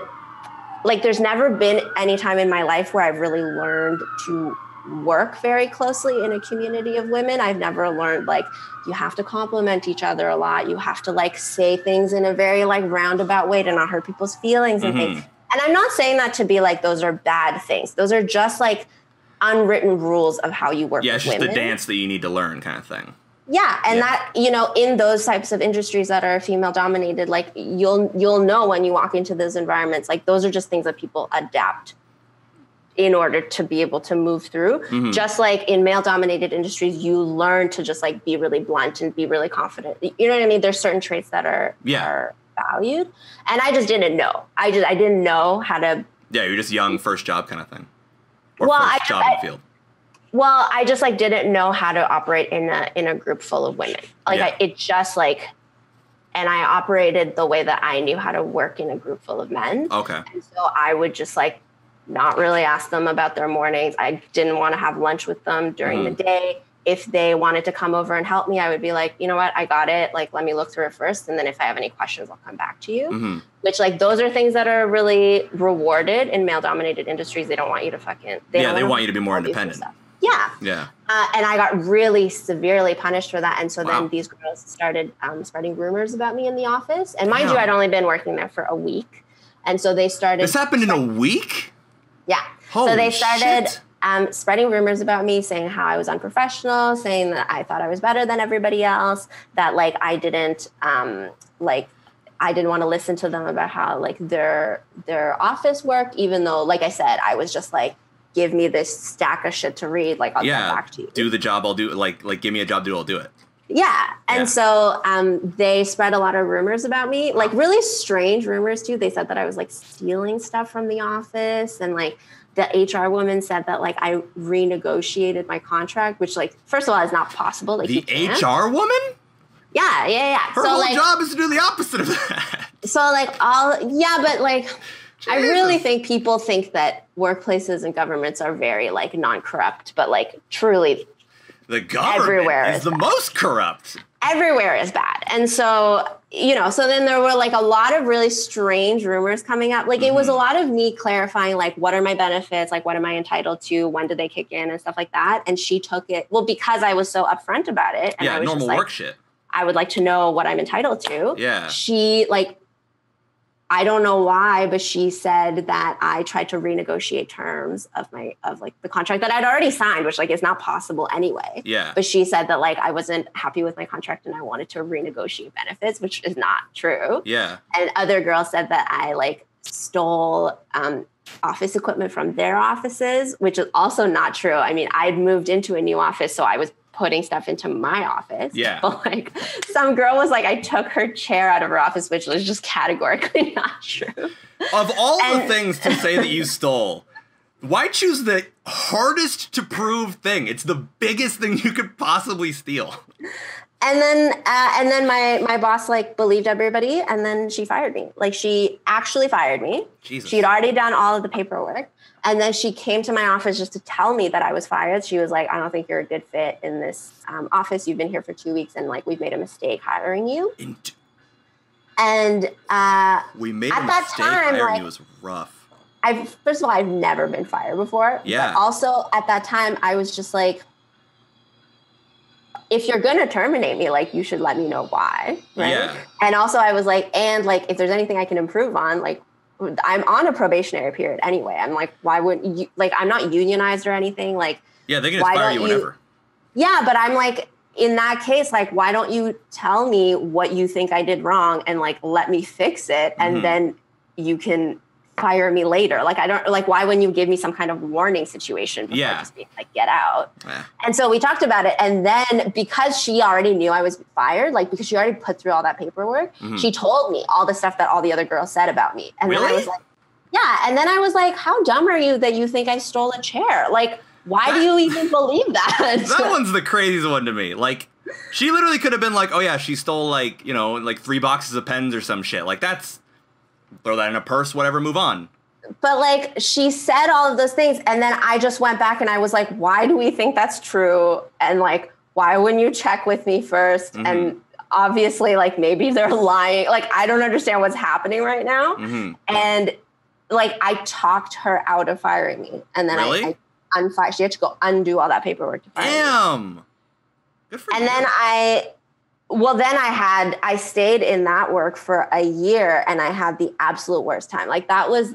like there's never been any time in my life where I've really learned to work very closely in a community of women. I've never learned like you have to compliment each other a lot. You have to like say things in a very like roundabout way to not hurt people's feelings and things. And I'm not saying that to be like those are bad things. Those are just like unwritten rules of how you work with women. Yeah, it's just the dance that you need to learn kind of thing. Yeah, and that, you know, in those types of industries that are female dominated, like you'll know when you walk into those environments, like those are just things that people adapt in order to be able to move through. Just like in male dominated industries, you learn to just like be really blunt and be really confident. You know what I mean? There's certain traits that are valued. And I just didn't know. I didn't know how to. Yeah, you're just young, first job kind of thing. Or first job in the field. Well, I just like didn't know how to operate in a group full of women. Like it just like, and I operated the way that I knew how to work in a group full of men. Okay. And so I would just like not really ask them about their mornings. I didn't want to have lunch with them during the day. If they wanted to come over and help me, I would be like, you know what, I got it. Like, let me look through it first. And then if I have any questions, I'll come back to you. Which like, those are things that are really rewarded in male dominated industries. They don't want you to they want you to be more independent. Yeah. Yeah. And I got really severely punished for that. And so then these girls started spreading rumors about me in the office. And mind you, I'd only been working there for a week. And so they started. This happened in a week? Yeah. Holy so they started shit. Spreading rumors about me, saying how I was unprofessional, saying that I thought I was better than everybody else, that like I didn't I didn't want to listen to them about how like their office worked, even though, like I said, I was just like, give me this stack of shit to read, like I'll get back to you. Do the job, I'll do it. Like give me a job, I'll do it. Yeah. And so they spread a lot of rumors about me, like really strange rumors too. They said that I was like stealing stuff from the office, and like the HR woman said that like I renegotiated my contract, which like, first of all, is not possible. Like the HR woman? Yeah. Her whole job is to do the opposite of that. So like but like, Jesus. I really think people think that workplaces and governments are very like non-corrupt, but like truly the government is the most corrupt. Everywhere is bad. And so, you know, so then there were like a lot of really strange rumors coming up. Like it was a lot of me clarifying, like, what are my benefits? Like, what am I entitled to? When do they kick in and stuff like that? And she took it, well, because I was so upfront about it. And I was normal just, work shit. I would like to know what I'm entitled to. Yeah. She like, I don't know why, but she said that I tried to renegotiate terms of the contract that I'd already signed, which like is not possible anyway. Yeah. But she said that like I wasn't happy with my contract and I wanted to renegotiate benefits, which is not true. Yeah. And other girls said that I like stole office equipment from their offices, which is also not true. I mean, I'd moved into a new office, so I was putting stuff into my office. Yeah. But like some girl was like, I took her chair out of her office, which was just categorically not true. Of all the things to say that you stole, why choose the hardest to prove thing? It's the biggest thing you could possibly steal. And then my boss like believed everybody, and then she fired me. Like she actually fired me. Jesus. She'd already done all of the paperwork, and then she came to my office just to tell me that I was fired. She was like, "I don't think you're a good fit in this office. You've been here for 2 weeks, and like we've made a mistake hiring you." And we made at a that mistake time, hiring like, you was rough. First of all, I've never been fired before. Yeah. But also at that time, I was just like, if you're going to terminate me, like you should let me know why. Right. Yeah. And also I was like, and like, if there's anything I can improve on, like I'm on a probationary period anyway. I'm like, why wouldn't you, like, I'm not unionized or anything. Like, yeah, they can just fire you whenever. Yeah. But I'm like, in that case, like, why don't you tell me what you think I did wrong and like, let me fix it. And then you can fire me later. Like, I don't like, why wouldn't you give me some kind of warning situation before just being like, get out? Yeah. And so we talked about it. And then because she already knew I was fired, like, because she already put through all that paperwork, she told me all the stuff that all the other girls said about me. And then I was like, yeah. And then I was like, how dumb are you that you think I stole a chair? Like, why do you even believe that? That one's the craziest one to me. Like, she literally could have been like, oh yeah, she stole like, you know, like 3 boxes of pens or some shit. Like, that's, throw that in a purse, whatever, move on. But like, she said all of those things, and then I just went back and I was like, why do we think that's true? And like, why wouldn't you check with me first? And obviously, like, maybe they're lying. Like, I don't understand what's happening right now. And like, I talked her out of firing me. And then I unfired. She had to go undo all that paperwork to fire me. Damn. Good for you. And then I stayed in that work for a year, and I had the absolute worst time. Like that was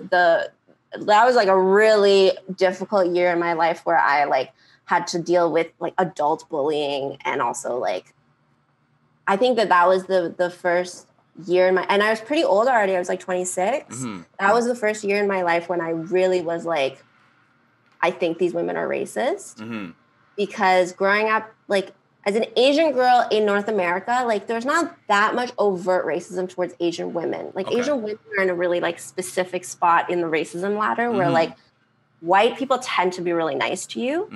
like a really difficult year in my life where I like had to deal with like adult bullying, and also like, I think that was the first year and I was pretty old already. I was like 26. That was the first year in my life when I really was like, I think these women are racist, because growing up, like, as an Asian girl in North America, like, there's not that much overt racism towards Asian women. Like, Asian women are in a really, like, specific spot in the racism ladder where, like, white people tend to be really nice to you.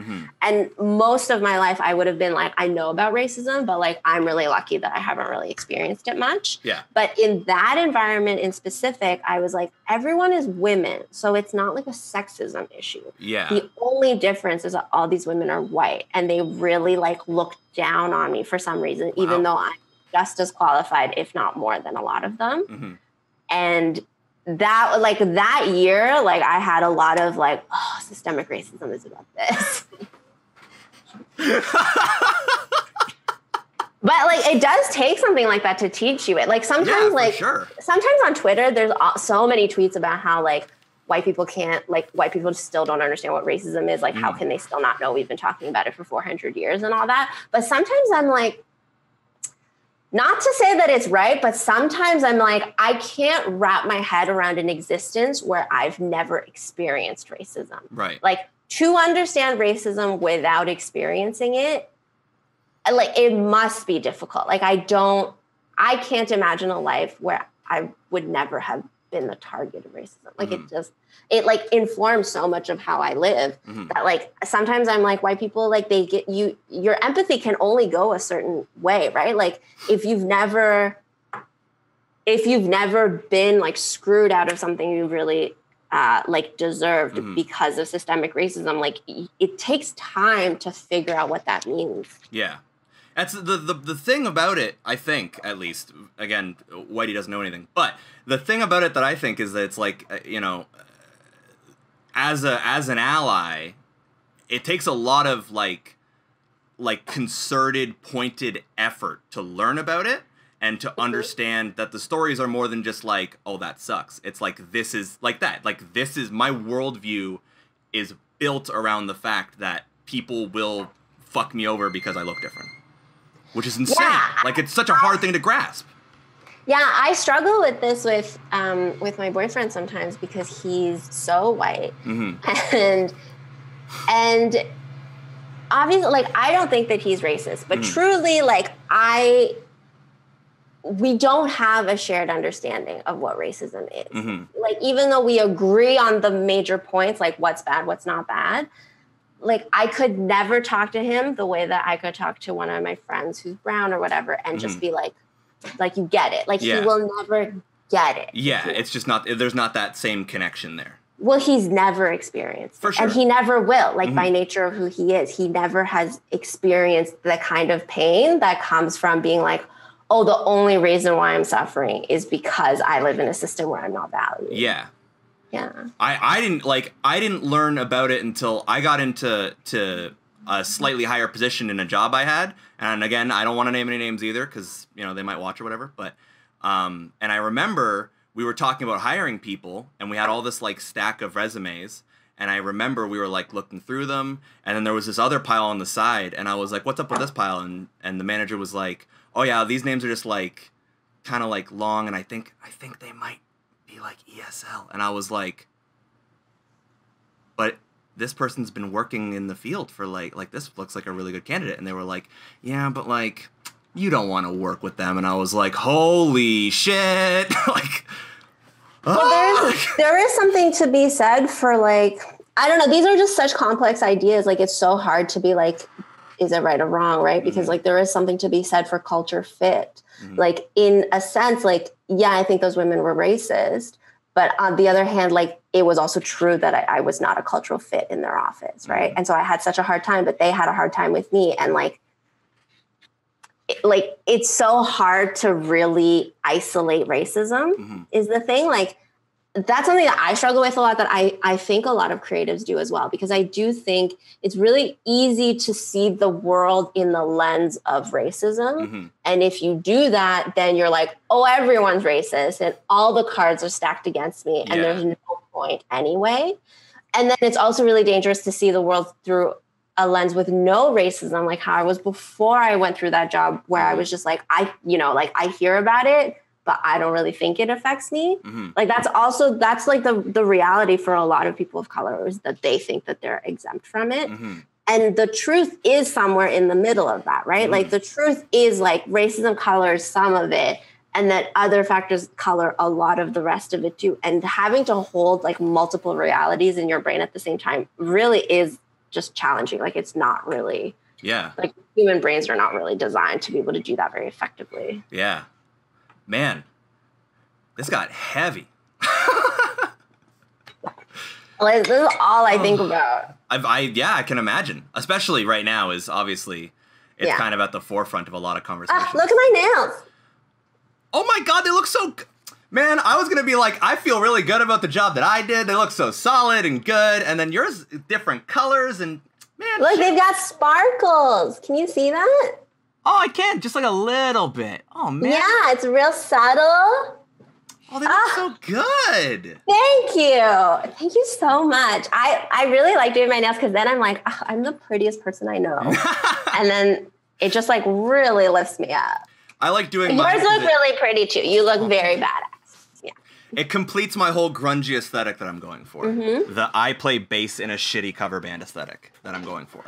And most of my life, I would have been like, I know about racism, but, like, I'm really lucky that I haven't really experienced it much. Yeah. But in that environment in specific, I was like, everyone is women, so it's not, like, a sexism issue. Yeah. The only difference is that all these women are white, and they really, like, look down on me for some reason, even though I'm just as qualified, if not more, than a lot of them. And that year, like, I had a lot of like, oh, systemic racism is about this. But like, it does take something like that to teach you it. Like sometimes, sometimes on Twitter, there's so many tweets about how like white people still don't understand what racism is. Like, how can they still not know we've been talking about it for 400 years and all that? But sometimes I'm like, not to say that it's right, but sometimes I'm like, I can't wrap my head around an existence where I've never experienced racism. Right. Like, to understand racism without experiencing it, like, it must be difficult. Like, I can't imagine a life where I would never have been the target of racism. Like, it like informs so much of how I live that like, sometimes I'm like, white people, like, they get you, your empathy can only go a certain way, right? Like, if you've never been like screwed out of something you really like deserved because of systemic racism, like, it takes time to figure out what that means. Yeah. That's the thing about it, I think, at least. Again, Whitey doesn't know anything. But the thing about it that I think is that it's like, you know, as an ally, it takes a lot of like concerted, pointed effort to learn about it and to understand that the stories are more than just like, oh, that sucks. It's like, this is like that. Like, this is my worldview is built around the fact that people will fuck me over because I look different. Which is insane. Yeah. Like, it's such a hard thing to grasp. Yeah, I struggle with this with my boyfriend sometimes because he's so white. And obviously, like, I don't think that he's racist, but truly, like, we don't have a shared understanding of what racism is. Like, even though we agree on the major points, like what's bad, what's not bad, like I could never talk to him the way that I could talk to one of my friends who's brown or whatever and just be like you get it. Like he will never get it. Yeah, it's just not, there's not that same connection there. Well, he's never experienced it. For sure. And he never will, like by nature of who he is. He never has experienced the kind of pain that comes from being like, oh, the only reason why I'm suffering is because I live in a system where I'm not valued. Yeah. Yeah. I didn't learn about it until I got into a slightly higher position in a job I had. And again, I don't want to name any names either because, you know, they might watch or whatever. But and I remember we were talking about hiring people and we had all this like stack of resumes. And I remember we were like looking through them. And then there was this other pile on the side. And I was like, what's up with this pile? And the manager was like, oh, yeah, these names are just like kind of like long. And I think they might be like ESL. And I was like, but this person's been working in the field for like this looks like a really good candidate. And they were like, yeah, but like you don't want to work with them. And I was like, holy shit. Like, well, there is something to be said for like, I don't know, these are just such complex ideas. Like it's so hard to be like, is it right or wrong, right? Because like there is something to be said for culture fit. Like in a sense, like, yeah, I think those women were racist. But on the other hand, like it was also true that I was not a cultural fit in their office, right? And so I had such a hard time, but they had a hard time with me. And like it's so hard to really isolate racism is the thing. Like that's something that I struggle with a lot, that I think a lot of creatives do as well, because I do think it's really easy to see the world in the lens of racism. And if you do that, then you're like, oh, everyone's racist and all the cards are stacked against me and there's no point anyway. And then it's also really dangerous to see the world through a lens with no racism, like how I was before I went through that job, where I was just like, I hear about it, but I don't really think it affects me. Like that's like the reality for a lot of people of color, is that they think that they're exempt from it. And the truth is somewhere in the middle of that, right? Like the truth is like racism colors some of it, and that other factors color a lot of the rest of it too. And having to hold like multiple realities in your brain at the same time really is just challenging. Like it's not really, like human brains are not really designed to be able to do that very effectively. Yeah. Man, this got heavy. Like, this is all I think about. I can imagine. Especially right now is obviously, it's kind of at the forefront of a lot of conversations. Look at my nails. Oh my God, they look so good. Man, I was going to be like, I feel really good about the job that I did. They look so solid and good. And then yours, different colors and man. Look, they've got sparkles. Can you see that? Oh, I can. Just like a little bit. Oh, man. Yeah, it's real subtle. Oh, they look so good. Thank you. Thank you so much. I really like doing my nails because then I'm like, oh, I'm the prettiest person I know. And then it just like really lifts me up. I like doing yours look really pretty too. You look very badass. Yeah. It completes my whole grungy aesthetic that I'm going for. The I play bass in a shitty cover band aesthetic that I'm going for.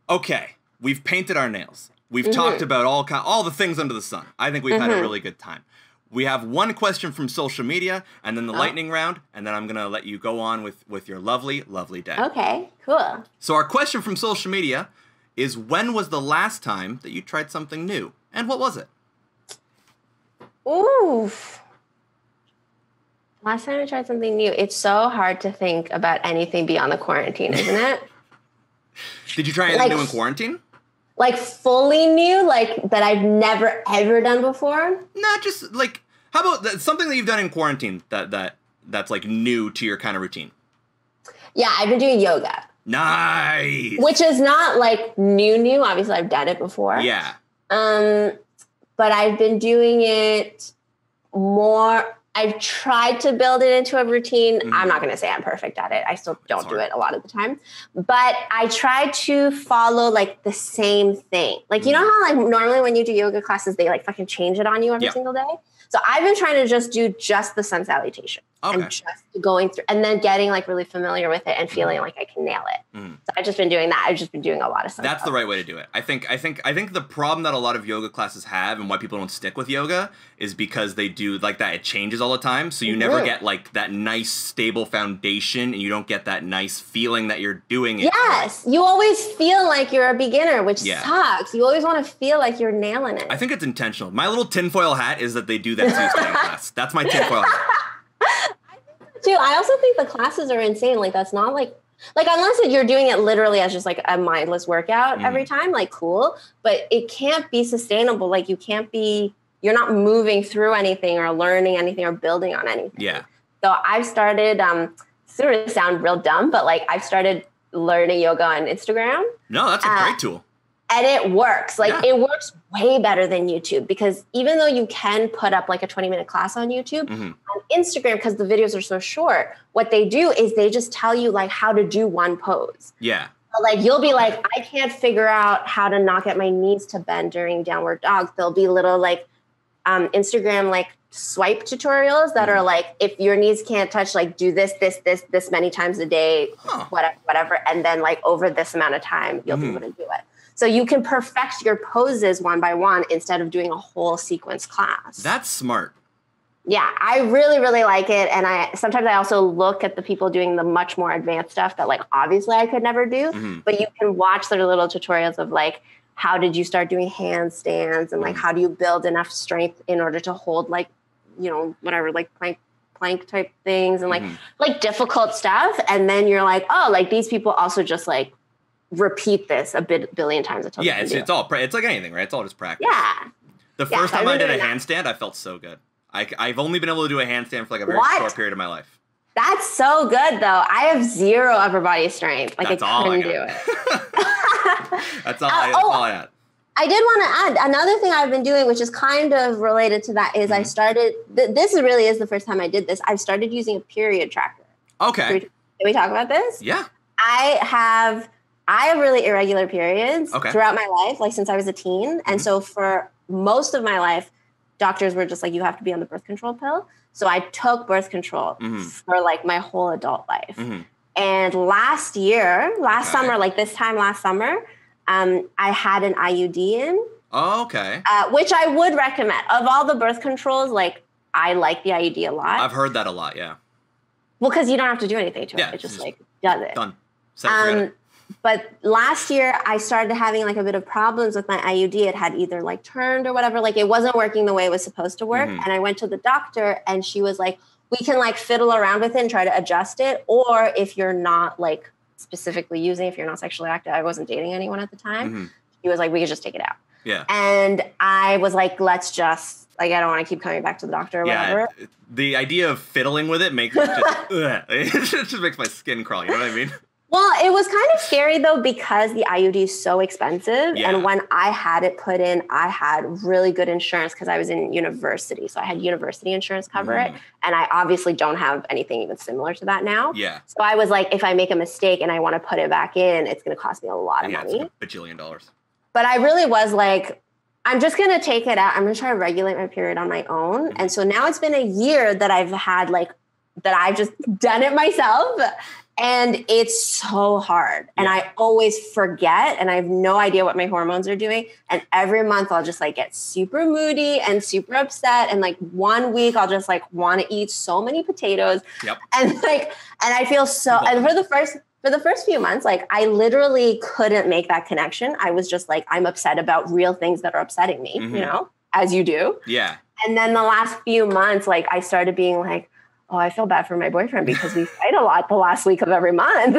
Okay. We've painted our nails. We've talked about all the things under the sun. I think we've had a really good time. We have one question from social media, and then the lightning round, and then I'm going to let you go on with your lovely, lovely day. Okay, cool. So our question from social media is, when was the last time that you tried something new? And what was it? Oof. Last time I tried something new. It's so hard to think about anything beyond the quarantine, isn't it? Did you try anything new in quarantine? Like fully new, like that I've never ever done before? Nah, just like, how about something that you've done in quarantine that's like new to your kind of routine? Yeah, I've been doing yoga. Nice. Which is not like new. Obviously, I've done it before. Yeah. But I've been doing it more. I've tried to build it into a routine. I'm not going to say I'm perfect at it. I still don't do it a lot of the time. But I try to follow like the same thing. Like, you know how like normally when you do yoga classes, they like fucking change it on you every single day? So I've been trying to just do just the sun salutation. Okay. And just going through, and then getting like really familiar with it and feeling like I can nail it. So I've just been doing that. I've just been doing a lot of stuff. That's the right way to do it. I think the problem that a lot of yoga classes have and why people don't stick with yoga is because they do like that. It changes all the time. So you never get like that nice stable foundation and you don't get that nice feeling that you're doing it. Yes. You always feel like you're a beginner, which sucks. You always want to feel like you're nailing it. I think it's intentional. My little tinfoil hat is that they do that Tuesday in class. That's my tinfoil hat. Too. I also think the classes are insane. Like that's not like unless you're doing it literally as just like a mindless workout every time, like cool, but it can't be sustainable. Like you're not moving through anything or learning anything or building on anything. Yeah. So I've started, it's going to sound real dumb, but like I've started learning yoga on Instagram. No, that's a great tool. And it works. Like it works way better than YouTube because even though you can put up like a 20-minute class on YouTube, on Instagram, because the videos are so short, what they do is they just tell you like how to do one pose. Yeah. So, like you'll be like, I can't figure out how to not get my knees to bend during downward dog. There'll be little like Instagram like swipe tutorials that are like, if your knees can't touch, like do this many times a day, whatever. And then like over this amount of time, you'll be able to do it. So you can perfect your poses one by one instead of doing a whole sequence class. That's smart. Yeah, I really, really like it. And sometimes I also look at the people doing the much more advanced stuff that like obviously I could never do, but you can watch their little tutorials of like, how did you start doing handstands and like, how do you build enough strength in order to hold like, you know, whatever, like plank type things and like difficult stuff. And then you're like, oh, like these people also just like, repeat this billion times until it's like anything, right? It's all just practice. Yeah. The first time I did a handstand, I felt so good. I've only been able to do a handstand for like a very short period of my life. That's so good though. I have zero upper body strength. Like I couldn't do it. That's all I had. I did want to add another thing I've been doing, which is kind of related to that, is I started. This really is the first time I did this. I've started using a period tracker. Okay. Can we talk about this? Yeah. I have really irregular periods throughout my life, like since I was a teen. And so for most of my life, doctors were just like, you have to be on the birth control pill. So I took birth control for like my whole adult life. And last summer, like this time last summer, I had an IUD in. Oh, okay. Which I would recommend. Of all the birth controls, like I like the IUD a lot. I've heard that a lot, yeah. Well, because you don't have to do anything to it. It just like does it. Done. But last year I started having like a bit of problems with my IUD. It had either like turned or whatever. Like it wasn't working the way it was supposed to work. And I went to the doctor and she was like, we can like fiddle around with it and try to adjust it. Or if you're not like specifically using, if you're not sexually active, I wasn't dating anyone at the time. He was like, we could just take it out. Yeah. And I was like, let's just, like, I don't want to keep coming back to the doctor or whatever. The idea of fiddling with it makes it just, it just makes my skin crawl. You know what I mean? Well, it was kind of scary, though, because the IUD is so expensive. Yeah. And when I had it put in, I had really good insurance because I was in university. So I had university insurance cover it. And I obviously don't have anything even similar to that now. Yeah. So I was like, if I make a mistake and I want to put it back in, it's going to cost me a lot of money. It's like $1 bajillion. But I really was like, I'm just going to take it out. I'm going to try to regulate my period on my own. And so now it's been a year that I've had like, that I've just done it myself. And it's so hard. And I always forget and I have no idea what my hormones are doing. And every month I'll just like get super moody and super upset. And like 1 week I'll just like want to eat so many potatoes. And like, and I feel so, and for the first few months, like I literally couldn't make that connection. I was just like, I'm upset about real things that are upsetting me, you know, as you do. Yeah. And then the last few months, like I started being like, oh, I feel bad for my boyfriend because we fight a lot the last week of every month.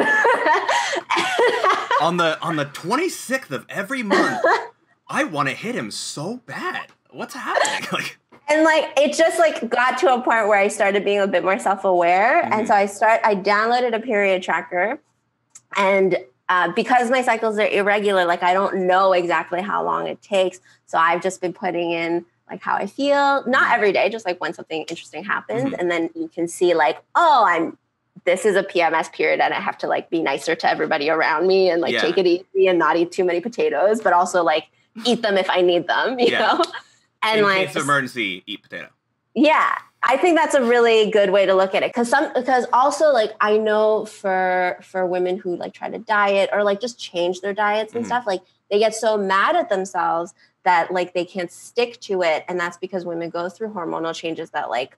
on the 26th of every month, I want to hit him so bad. What's happening? Like, and like it just like got to a point where I started being a bit more self-aware. And so I downloaded a period tracker, and because my cycles are irregular, like I don't know exactly how long it takes. So I've just been putting in like how I feel, not every day, just like when something interesting happens. And then you can see like, oh, this is a PMS period and I have to like be nicer to everybody around me and like take it easy and not eat too many potatoes, but also like eat them if I need them, you know? And in like case of emergency, eat potato. Yeah. I think that's a really good way to look at it. Because also like I know for women who like try to diet or like just change their diets and stuff, like they get so mad at themselves that like they can't stick to it. And that's because women go through hormonal changes that like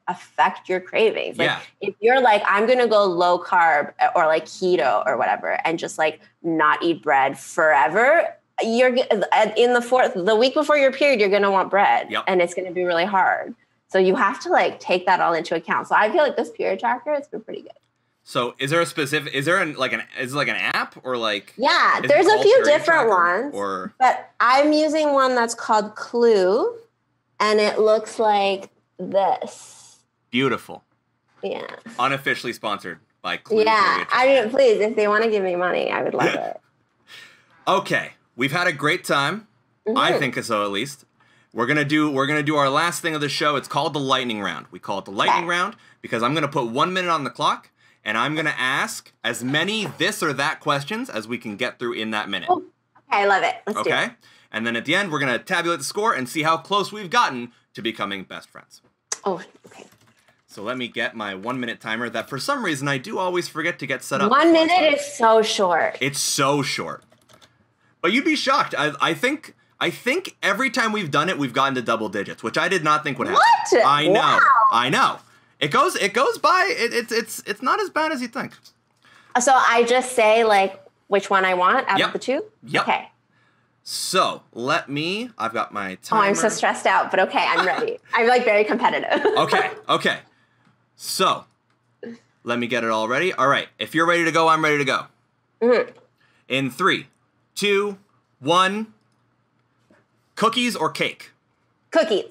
affect your cravings. Like if you're like, I'm going to go low carb or like keto or whatever, and just like not eat bread forever, you're in the week before your period, you're going to want bread and it's going to be really hard. So you have to like take that all into account. So I feel like this period tracker, it's been pretty good. So is there an app or like? Yeah, there's a few different ones, but I'm using one that's called Clue, and it looks like this. Beautiful. Yeah. Unofficially sponsored by Clue. Yeah, I mean, please, if they want to give me money, I would love it. Okay, we've had a great time. I think so, at least. We're gonna do our last thing of the show. It's called the lightning round. We call it the lightning round because I'm gonna put 1 minute on the clock, and I'm gonna ask as many this or that questions as we can get through in that minute. Oh, okay, I love it. Let's do it. And then at the end, we're gonna tabulate the score and see how close we've gotten to becoming best friends. Oh, okay. So let me get my 1 minute timer that for some reason I do always forget to get set up. 1 minute is so short. It's so short. But you'd be shocked. I think every time we've done it, we've gotten to double digits, which I did not think would happen. What? I know. Wow. I know. It goes by. It's not as bad as you think. So I just say like which one I want out of the two? Yep. Okay. So I've got my timer. Oh, I'm so stressed out, but okay, I'm ready. I'm like very competitive. Okay. So let me get it all ready. All right. If you're ready to go, I'm ready to go. Mm-hmm. In 3, 2, 1. Cookies or cake? Cookies.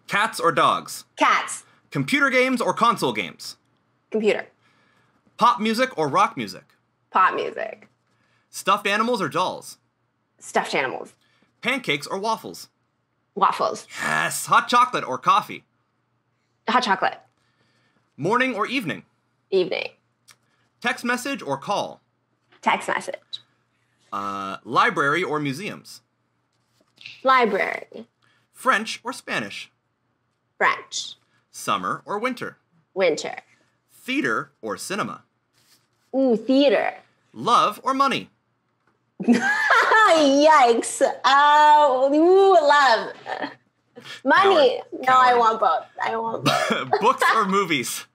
Cats or dogs? Cats. Computer games or console games? Computer. Pop music or rock music? Pop music. Stuffed animals or dolls? Stuffed animals. Pancakes or waffles? Waffles. Yes. Hot chocolate or coffee? Hot chocolate. Morning or evening? Evening. Text message or call? Text message. Library or museums? Library. French or Spanish? French. Summer or winter? Winter. Theater or cinema? Ooh, theater. Love or money? Yikes. Love. Money. Coward. No, I want both. Books or movies?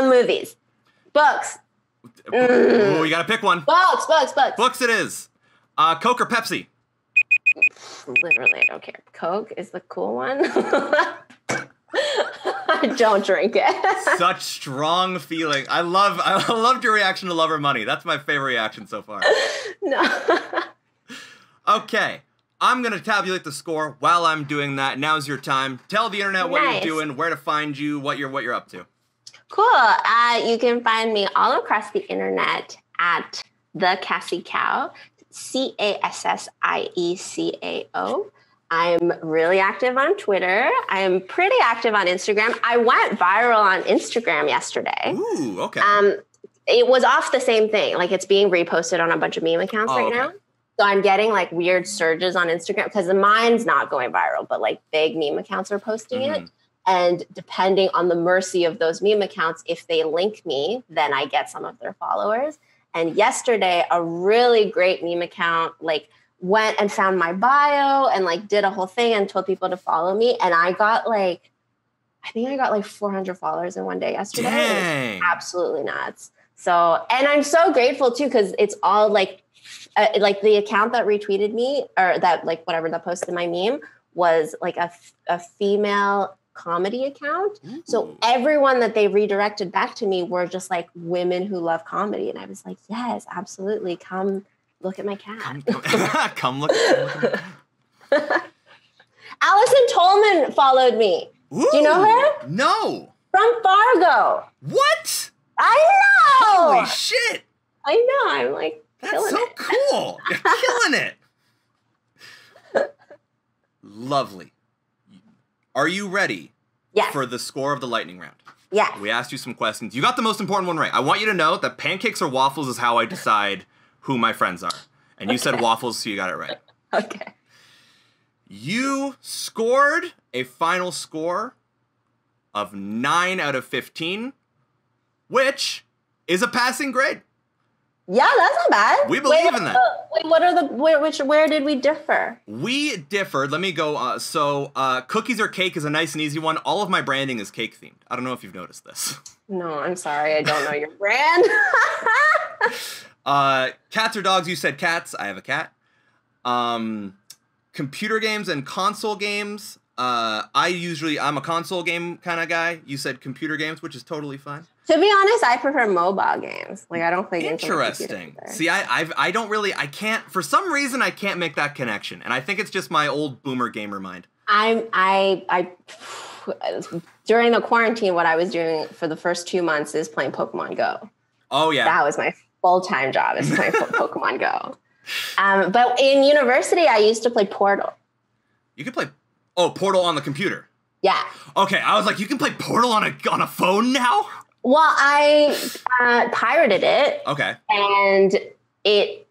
Movies. Books. Ooh, you gotta pick one. Books. Books it is. Coke or Pepsi? Literally, I don't care. Coke is the cool one. I don't drink it. Such strong feeling. I loved your reaction to Love or Money. That's my favorite reaction so far. No. Okay. I'm going to tabulate the score. While I'm doing that, now's your time. Tell the internet what you're doing, where to find you, what you're up to. Cool. You can find me all across the internet at the Cassie Cao, CASSIECAO. I'm really active on Twitter. I'm pretty active on Instagram. I went viral on Instagram yesterday. Ooh, okay. It was off the same thing. Like it's being reposted on a bunch of meme accounts now. So I'm getting like weird surges on Instagram because mine's not going viral, but like big meme accounts are posting it. And depending on the mercy of those meme accounts, if they link me, then I get some of their followers. And yesterday, a really great meme account like went and found my bio and like did a whole thing and told people to follow me. And I got like, I think I got like 400 followers in one day yesterday. Dang. It was absolutely nuts. So, and I'm so grateful too, because it's all like the account that retweeted me or that like whatever that posted my meme was like a female comedy account. Ooh. So everyone that they redirected back to me were just like women who love comedy. And I was like, yes, absolutely. Come look at my cat. Come look at my cat. Allison Tolman followed me. Ooh, do you know her? No. From Fargo. What? I know. Holy shit. I know. I'm like, that's so cool. You're killing it. Lovely. Are you ready for the score of the lightning round? Yeah. We asked you some questions. You got the most important one right. I want you to know that pancakes or waffles is how I decide who my friends are. And you said waffles, so you got it right. Okay. You scored a final score of 9 out of 15, which is a passing grade. Yeah, that's not bad. We believe in that. Wait, what are the where did we differ? We differed. Let me go. Cookies or cake is a nice and easy one. All of my branding is cake themed. I don't know if you've noticed this. No, I'm sorry. I don't know your brand. Cats or dogs? You said cats. I have a cat. Computer games and console games. I'm a console game kind of guy. You said computer games, which is totally fine. To be honest, I prefer mobile games. Like, I don't play games. Interesting. See, I can't, for some reason, I can't make that connection. And I think it's just my old boomer gamer mind. During the quarantine, what I was doing for the first 2 months is playing Pokemon Go. Oh, yeah. That was my full-time job, is playing Pokemon Go. But in university, I used to play Portal. You could play, Portal on the computer. Yeah. Okay, I was like, you can play Portal on a phone now? Well, I pirated it. Okay. And it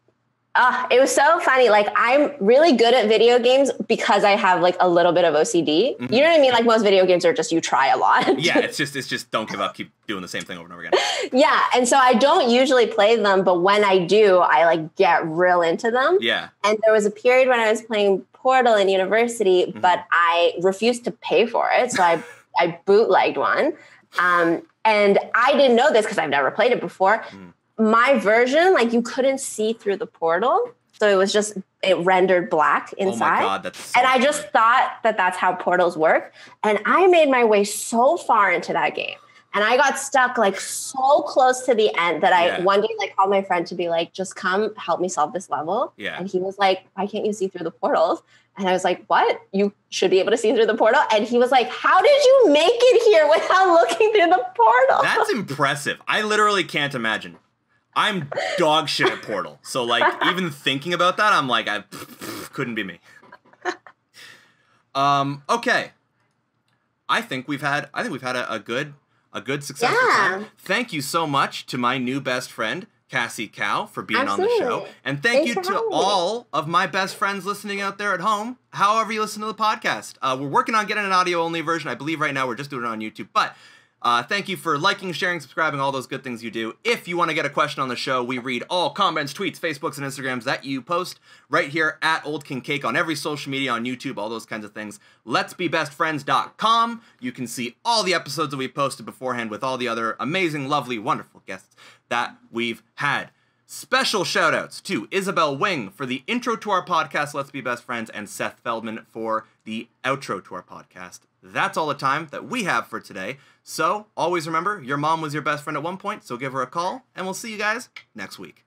was so funny. Like, I'm really good at video games because I have like a little bit of OCD. Mm-hmm. You know what I mean? Like, most video games are just you try a lot. Yeah, it's just don't give up, keep doing the same thing over and over again. Yeah, and so I don't usually play them, but when I do, I like get real into them. Yeah. And there was a period when I was playing Portal in university, mm-hmm. but I refused to pay for it, so I bootlegged one. And I didn't know this because I've never played it before. Mm. My version, like, you couldn't see through the portal. So it rendered black inside. Oh my God, that's so and I just thought that that's how portals work. And I made my way so far into that game. And I got stuck like so close to the end that I one day like called my friend to be like, just come help me solve this level. Yeah. And he was like, why can't you see through the portals? And I was like, what? You should be able to see through the portal? And he was like, how did you make it here without looking through the portal? That's impressive. I literally can't imagine. I'm dog shit at Portal. So like even thinking about that, I'm like, couldn't be me. Okay. I think we've had a good successful time. Thank you so much to my new best friend, Cassie Cao, for being on the show. And thank you to all of my best friends listening out there at home, however you listen to the podcast. We're working on getting an audio-only version. I believe right now we're just doing it on YouTube. But thank you for liking, sharing, subscribing, all those good things you do. If you want to get a question on the show, we read all comments, tweets, Facebooks, and Instagrams that you post right here at OldKingCake on every social media, on YouTube, all those kinds of things. Let'sBeBestFriends.com. You can see all the episodes that we posted beforehand with all the other amazing, lovely, wonderful guests that we've had. Special shout-outs to Isabel Wing for the intro to our podcast, Let's Be Best Friends, and Seth Feldman for the outro to our podcast. That's all the time that we have for today. So, always remember, your mom was your best friend at one point, so give her a call, and we'll see you guys next week.